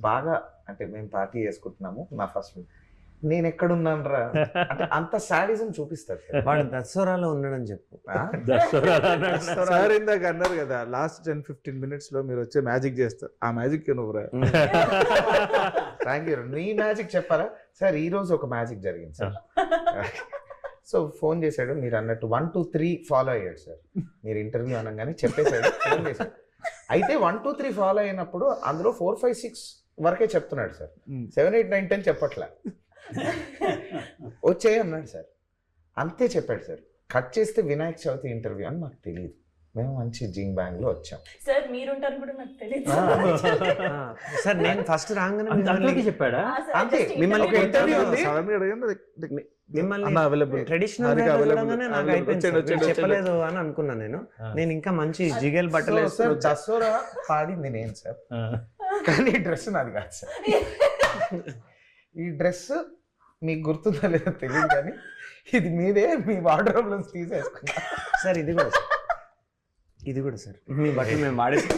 బాగా అంటే మేము పార్టీ చేసుకుంటున్నాము నా ఫస్ట్ నేను ఎక్కడున్నాను రా అంటే అంత శాడిజం చూపిస్తాడు సార్. వాడు దసరాలో ఉన్నాడని చెప్పు. సార్ ఇందాక అన్నారు కదా లాస్ట్ 10-15 minutes లో మీరు వచ్చే మ్యాజిక్ చేస్తారు. ఆ మ్యాజిక్ నువ్వురా. Thank you. నీ మ్యాజిక్ చెప్పారా సార్? ఈ రోజు ఒక మ్యాజిక్ జరిగింది సార్. సో ఫోన్ చేశాడు మీరు అన్నట్టు 1, 2, 3 ఫాలో అయ్యాడు సార్. మీరు ఇంటర్వ్యూ అనగానే చెప్పేశాడు, ఫోన్ చేశాడు. అయితే 1, 2, 3 ఫాలో అయినప్పుడు అందులో 4, 5, 6 వరకే చెప్తున్నాడు సార్. 7, 8, 9, 10 చెప్పట్లే. వచ్చేయి అన్నాడు సార్, అంతే చెప్పాడు సార్. కట్ చేస్తే వినాయక చవితి ఇంటర్వ్యూ అని మాకు తెలియదు. మేము మంచి జింగ్ బ్యాంగ్ లో వచ్చాం సార్. మీరుంటారు కూడా నాకు తెలియదు సార్. నేను ఫస్ట్ రాగానే అందరికీ చెప్పాడా? అంతే. మిమ్మల్ని ఒక ఇంటర్వ్యూ ఉంది. సడన్ గా అడగండి, మిమ్మల్ని అన్న అవైలబుల్ ట్రెడిషనల్ నాకు అయిపోయింది సార్. మీరు చెప్పలేదు అని అనుకున్నాను నేను. నేను ఇంకా మంచి జిగేల్ బట్టలు సార్ దసరా పాడింది నేను సార్, కానీ డ్రెస్ నాది కాదు సార్. ఈ డ్రెస్ మీకు గుర్తుందా లేదో తెలియదు కానీ ఇది మీదే, మీ వార్డ్రోబ్ లో తీసేసుకున్నా సార్. ఇది కూడా సార్, ఇది కూడా సార్ మీ బట్టలు మేము వాడేసి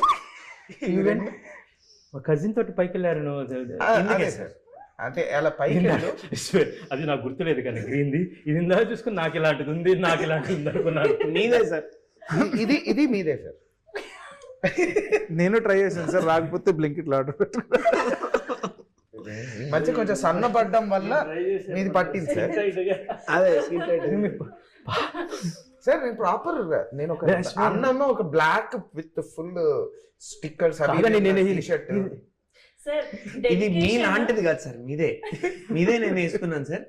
మా కజిన్ తోటి పైకి వెళ్ళారు నువ్వు. అదే సార్. అంటే అలా పైకి అది నాకు గుర్తులేదు కానీ గ్రీన్ది ఇది ఇందా చూసుకుని నాకు ఇలాంటిది ఉంది, నాకు ఇలాంటిది ఉంది అనుకున్నాను. మీదే సార్. ఇది మీదే సార్. నేను ట్రై చేశాను సార్, రాకపోతే బ్లింకిట్లో ఆర్డర్ పెట్టుకున్నాను. మధ్య కొంచెం సన్నపడ్డం వల్ల మీది పట్టింది సార్. అదే సార్ నేను ప్రాపర్ నేను ఒక అన్నము ఒక black with full stickers shirt. ఇది మీ లాంటిది కాదు సార్, మీదే నేను వేసుకున్నాను సార్.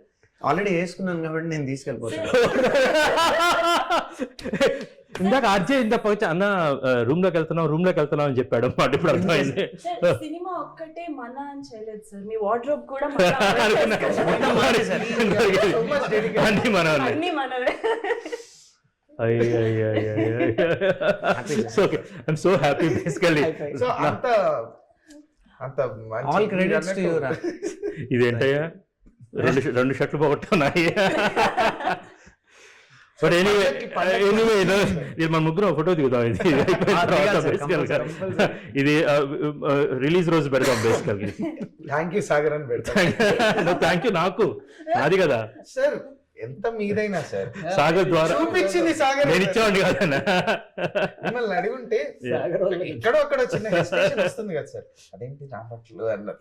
ఆల్రెడీ వేసుకున్నాను కాబట్టి నేను తీసుకెళ్ళిపోతాను. ఇందాక ఆర్జే ఇందాక అన్న రూమ్ లోకి వెళ్తున్నాం అని చెప్పాడు అన్నమాట. ఇప్పుడు అర్థమైంది. సినిమా ఒక్కటే మన అని చేయలేదు సార్, మీ వార్డ్రోబ్ కూడా అన్ని మనవే. So happy basically. సో అంత ఆల్ క్రెడిట్స్ టు యు రా. ఇదేంటయ్యా రెండు షర్ట్లు పోగొట్టున్నాయి. బట్ ఎనీవే ఇది మన ముగ్గురు ఫోటో దిగుదాం. ఇది రిలీజ్ రోజు పెడదాం బేసికల్. థ్యాంక్ యూ సాగర్ అని పెడతాం. Thank you. నాకు నాది కదా సార్, ఎంత మీదైనా సార్ సాగర్ ద్వారా చూపించింది సాగర్. నేను ఇచ్చేవాడిని కదన్నా. మిమ్మల్ని అడిగుంటే ఎక్కడో అక్కడ చిన్న హెసిటేషన్ వస్తుంది కదా సార్. అదేంటి నా బట్టలు అన్నారు.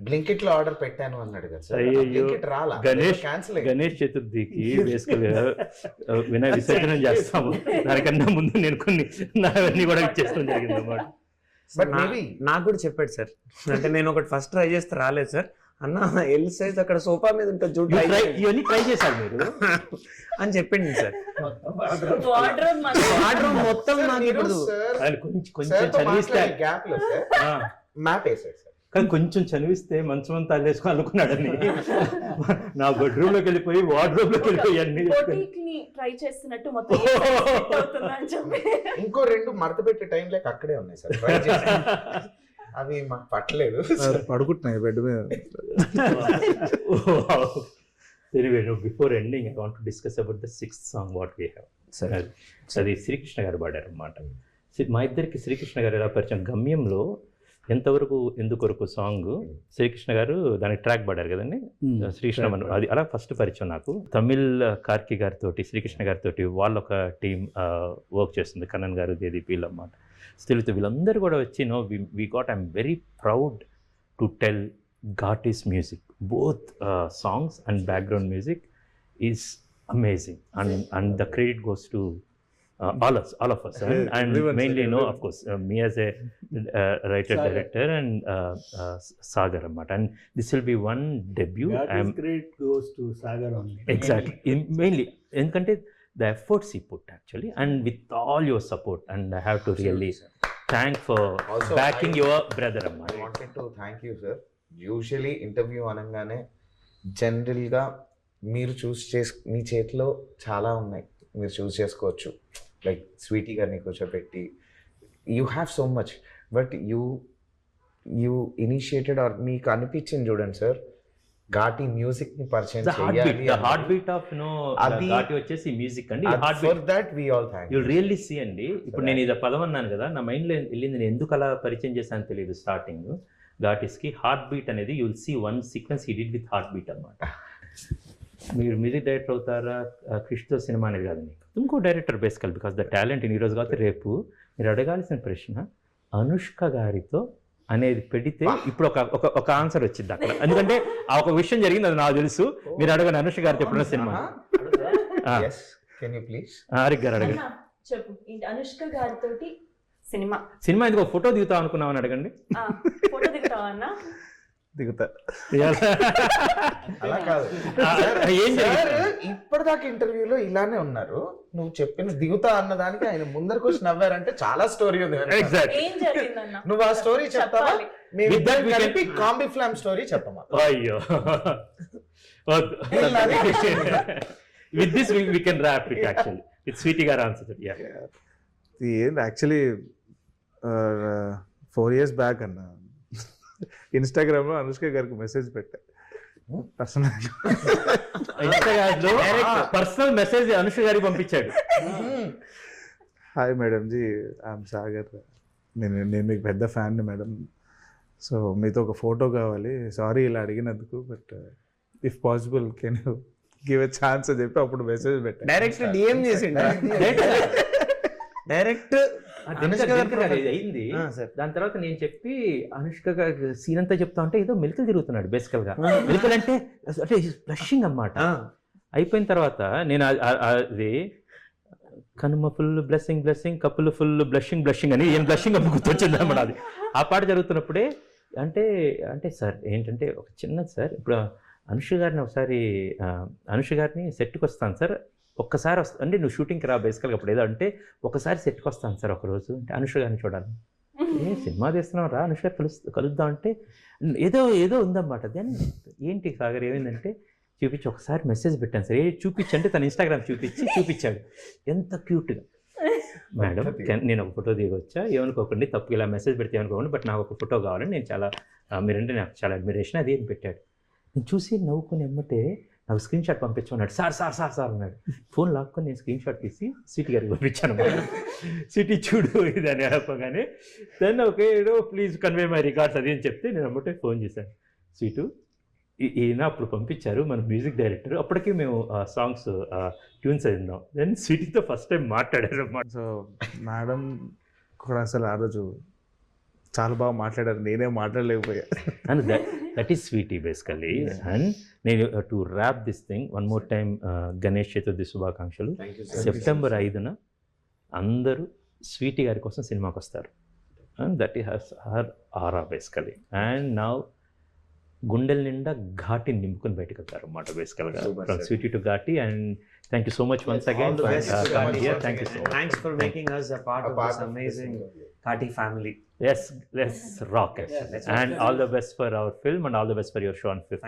బ్లింకిట్ లో ఆర్డర్ పెట్టాను అన్నాడు కదా సార్. బ్లింకిట్ రాలా, గణేష్ చతుర్థికి బేసికల్ వినాయ విసర్జన చేస్తాము. దానికన్నా ముందు నేను కొన్ని నావన్నీ కూడా ఇచ్చేస్తాం జరిగింది అన్నమాట. బట్ మేబీ నాకు కూడా చెప్పాడు సార్. అంటే నేను ఒకటి ఫస్ట్ ట్రై చేస్తే రాలేదు సార్. అన్న ఎల్ సైజ్ అక్కడ సోఫా మీద ఉంటుంది చూడు, ఇవన్నీ ట్రై చేశారు మీరు అని చెప్పింది సార్. వార్డ్రోబ్ మొత్తం నాకు ఇప్పుడు కొంచెం చదివిస్తే గ్యాప్ లో సార్ మ్యాప్ వేసాడు సార్. కానీ కొంచెం చదివిస్తే మంచం అంతా అల్లేసుకుని అనుకున్నాడని నా బెడ్రూమ్ లోకి వెళ్ళిపోయి వార్డ్రోబ్ లోకి వెళ్ళిపోయి అన్ని ట్రై చేస్తున్నట్టు మొత్తం ఇంకో 2 మడత పెట్టే టైం లేక అక్కడే ఉన్నాయి సార్. ట్రై చేసి అవి మాకు పట్టలేదు. పడుకుంటున్నాయి బెడ్ మీద. Anyway, before ending, I want to discuss about the 6th song what we have. అది శ్రీకృష్ణ గారు పాడారు అన్నమాట. మా ఇద్దరికి శ్రీకృష్ణ గారు ఎలా పరిచయం, గమ్యంలో ఎంతవరకు ఎందుకొరకు సాంగ్ శ్రీకృష్ణ గారు దానికి ట్రాక్ పాడారు కదండి శ్రీకృష్ణ. అది అలా ఫస్ట్ పరిచయం నాకు. తమిళ్ కార్కి గారితో శ్రీకృష్ణ గారితో వాళ్ళ ఒక టీం వర్క్ చేస్తుంది, కన్నన్ గారు, జయదీప్ వీళ్ళు అన్నమాట. స్టిల్ వీళ్ళందరూ కూడా వచ్చి we got I'm very proud to tell Ghati's music, both songs and background music is amazing, and the credit goes to all of us, and mainly of course me as a writer director and Sagar Ammat, and this will be one debut. Credit goes to Sagar only. Exactly, mainly endukante the efforts he put actually, and with all your support, and I have to really thank for also backing your brother Ammat. I wanted to thank you sir. Usually interview అనగానే జనరల్గా మీరు మీ చేతిలో చాలా ఉన్నాయి, మీరు చూస్ చేసుకోవచ్చు. Like Sweety గారిని కూర్చోబెట్టి you have so much, but you initiated or మీకు అనిపించింది చూడండి సార్, ఘాటి మ్యూజిక్ ని పరిచయం ద హార్ట్ బీట్ ఆఫ్ అది- ఘాటి వచ్చేసి మ్యూజిక్ అండి. Heart for beat that we all thank you'll really see అండి. ఇప్పుడు నేను ఇది పదం అన్నాను కదా, నా మైండ్లో వెళ్ళింది, నేను ఎందుకు అలా పరిచయం చేశాను తెలియదు. స్టార్టింగ్ ఘాటిస్కి హార్ట్ బీట్ అనేది you'll see one sequence he did with heart beat అనమాట. మీరు మ్యూజిక్ డైరెక్టర్ అవుతారా క్రిష్తో సినిమా అనేది కాదండి, ఇంకో డైరెక్టర్ బేసికల్ బికాస్ ద టాలెంట్ ఈ రోజు కాదు రేపు. మీరు అడగాల్సిన ప్రశ్న అనుష్క గారితో అనేది పెడితే ఇప్పుడు ఒక ఆన్సర్ వచ్చింది అక్కడ, ఎందుకంటే ఆ ఒక విషయం జరిగింది, అది నాకు తెలుసు. మీరు అడగండి అనుష్క గారితో ఎప్పుడైనా cinema. yes can you please హరిక్ గారు అడగండి. అన్నా, చెప్పు ఏంటి అనుష్క గారితోటి సినిమా సినిమా ఎందుకు ఫోటో దిగుతాం అనుకున్నామని అడగండి. ఫోటో దిగుతావా అన్న? దిగుతా. అలా కాదు ఏం జరిగింది? ఇప్పటిదాకా ఇంటర్వ్యూలో ఇలానే ఉన్నారు. నువ్వు చెప్పిన దిగుతా అన్న దానికి ఆయన ముందరకు వచ్చి నవ్వారంటే చాలా స్టోరీ ఉంది వెనకాల. Exactly. ఏం జరిగిందన్న? నువ్వు ఆ స్టోరీ చెప్తావా? చెప్పాలి. మేము With that we can- కలిపి కాంబీ ఫ్లామ్ స్టోరీ చెప్పమా? అయ్యో with this we can rap it actually with Sweety గారు ఆన్సర్. ఇది ఏంటి యాక్చువల్లీ 4 years బ్యాక్ అన్న ఇన్స్టాగ్రామ్లో అనుష్క గారికి మెసేజ్ పెట్టా పర్సనల్. ఇన్స్టాగ్రామ్ లో పర్సనల్ మెసేజ్ అనుష్క గారికి పంపించాడు. Hi madam ji, I'm Sagar, నేను మీకు పెద్ద ఫ్యాన్ మేడం, సో మీతో ఒక ఫోటో కావాలి, సారీ ఇలా అడిగినందుకు, but if possible can you give a chance అని చెప్పి అప్పుడు మెసేజ్ పెట్టా. డైరెక్ట్ డిఎం చేసిండు. డైరెక్ట్ అయింది. సార్ దాని తర్వాత నేను చెప్పి అనుష్క గారి సీన్ అంతా చెప్తా ఉంటే ఏదో మెలికలు తిరుగుతున్నాడు బేసికల్ గా. మెలికలు అంటే బ్లషింగ్ అన్నమాట. అయిపోయిన తర్వాత నేను అది కనుమ ఫుల్ బ్లెస్సింగ్ కప్పులు ఫుల్ బ్లషింగ్ అని ఏం బ్లషింగ్ అమ్మ గుర్తొచ్చింది అన్నమాట. అది ఆ పాట జరుగుతున్నప్పుడే అంటే సార్ ఏంటంటే ఒక చిన్నది సార్, ఇప్పుడు అనుష్క గారిని సెట్కి వస్తాను సార్, ఒక్కసారి అంటే నువ్వు షూటింగ్కి రా బేసికల్గా అప్పుడు ఏదో అంటే ఒకసారి సెట్కి వస్తాను సార్ ఒకరోజు అంటే అనుష్క గారిని చూడాలి. సినిమా తీస్తున్నాం రా అనుష్క కలుద్దాం అంటే ఏదో ఉందన్నమాట. దెన్ ఏంటి సాగర్ ఏమైందంటే చూపించి ఒకసారి మెసేజ్ పెట్టాను సార్, చూపించంటే తన ఇన్స్టాగ్రామ్ చూపించాడు. ఎంత క్యూట్గా మేడం నేను ఒక ఫోటో దిగొచ్చా, ఏమనుకోకండి తప్పు ఇలా మెసేజ్ పెడితే ఏమనుకోకండి, బట్ నాకు ఒక ఫోటో కావాలని నేను చాలా మీరంటే నాకు చాలా అడ్మిరేషన్ అది ఏం పెట్టాడు. నేను చూసి నవ్వుకొని ఎమ్మటే నాకు స్క్రీన్ షాట్ పంపించమన్నాడు. సార్ అన్నాడు. ఫోన్ లాక్కొని నేను స్క్రీన్ షాట్ తీసి స్వీటీ గారికి పంపించాను. స్వీటీ చూడు ఇది అని చెప్పగానే then okay please convey my regards అది అని చెప్తే నేను అమ్మటే ఫోన్ చేశాను. స్వీటు ఈయన అప్పుడు పంపించారు మన మ్యూజిక్ డైరెక్టర్, అప్పటికి మేము సాంగ్స్ ట్యూన్స్ అయినాం. దెన్ స్వీటీతో ఫస్ట్ టైం మాట్లాడారు అన్నమాట. సో మేడం కూడా అసలు ఆ రోజు చాలా బాగా మాట్లాడారు, నేనే మాట్లాడలేకపోయా. And that is Sweety basically. And నేను to wrap this thing one more time, Ganesh Chaturthi శుభాకాంక్షలు. సెప్టెంబర్ 5న అందరూ స్వీటీ గారి కోసం సినిమాకి వస్తారు. And that is her aura basically. And now గుండెల నిండా ఘాటిని నింపుకొని బయటకు వెళ్తారు అన్నమాట బేసికల్గా, from Sweety to Ghaati. And thank you so much once again. Thank you so much. Thanks for making us a part of this amazing Ghati family. Yes, let's rock it. And all the best for our film and all the best for your show on 5th.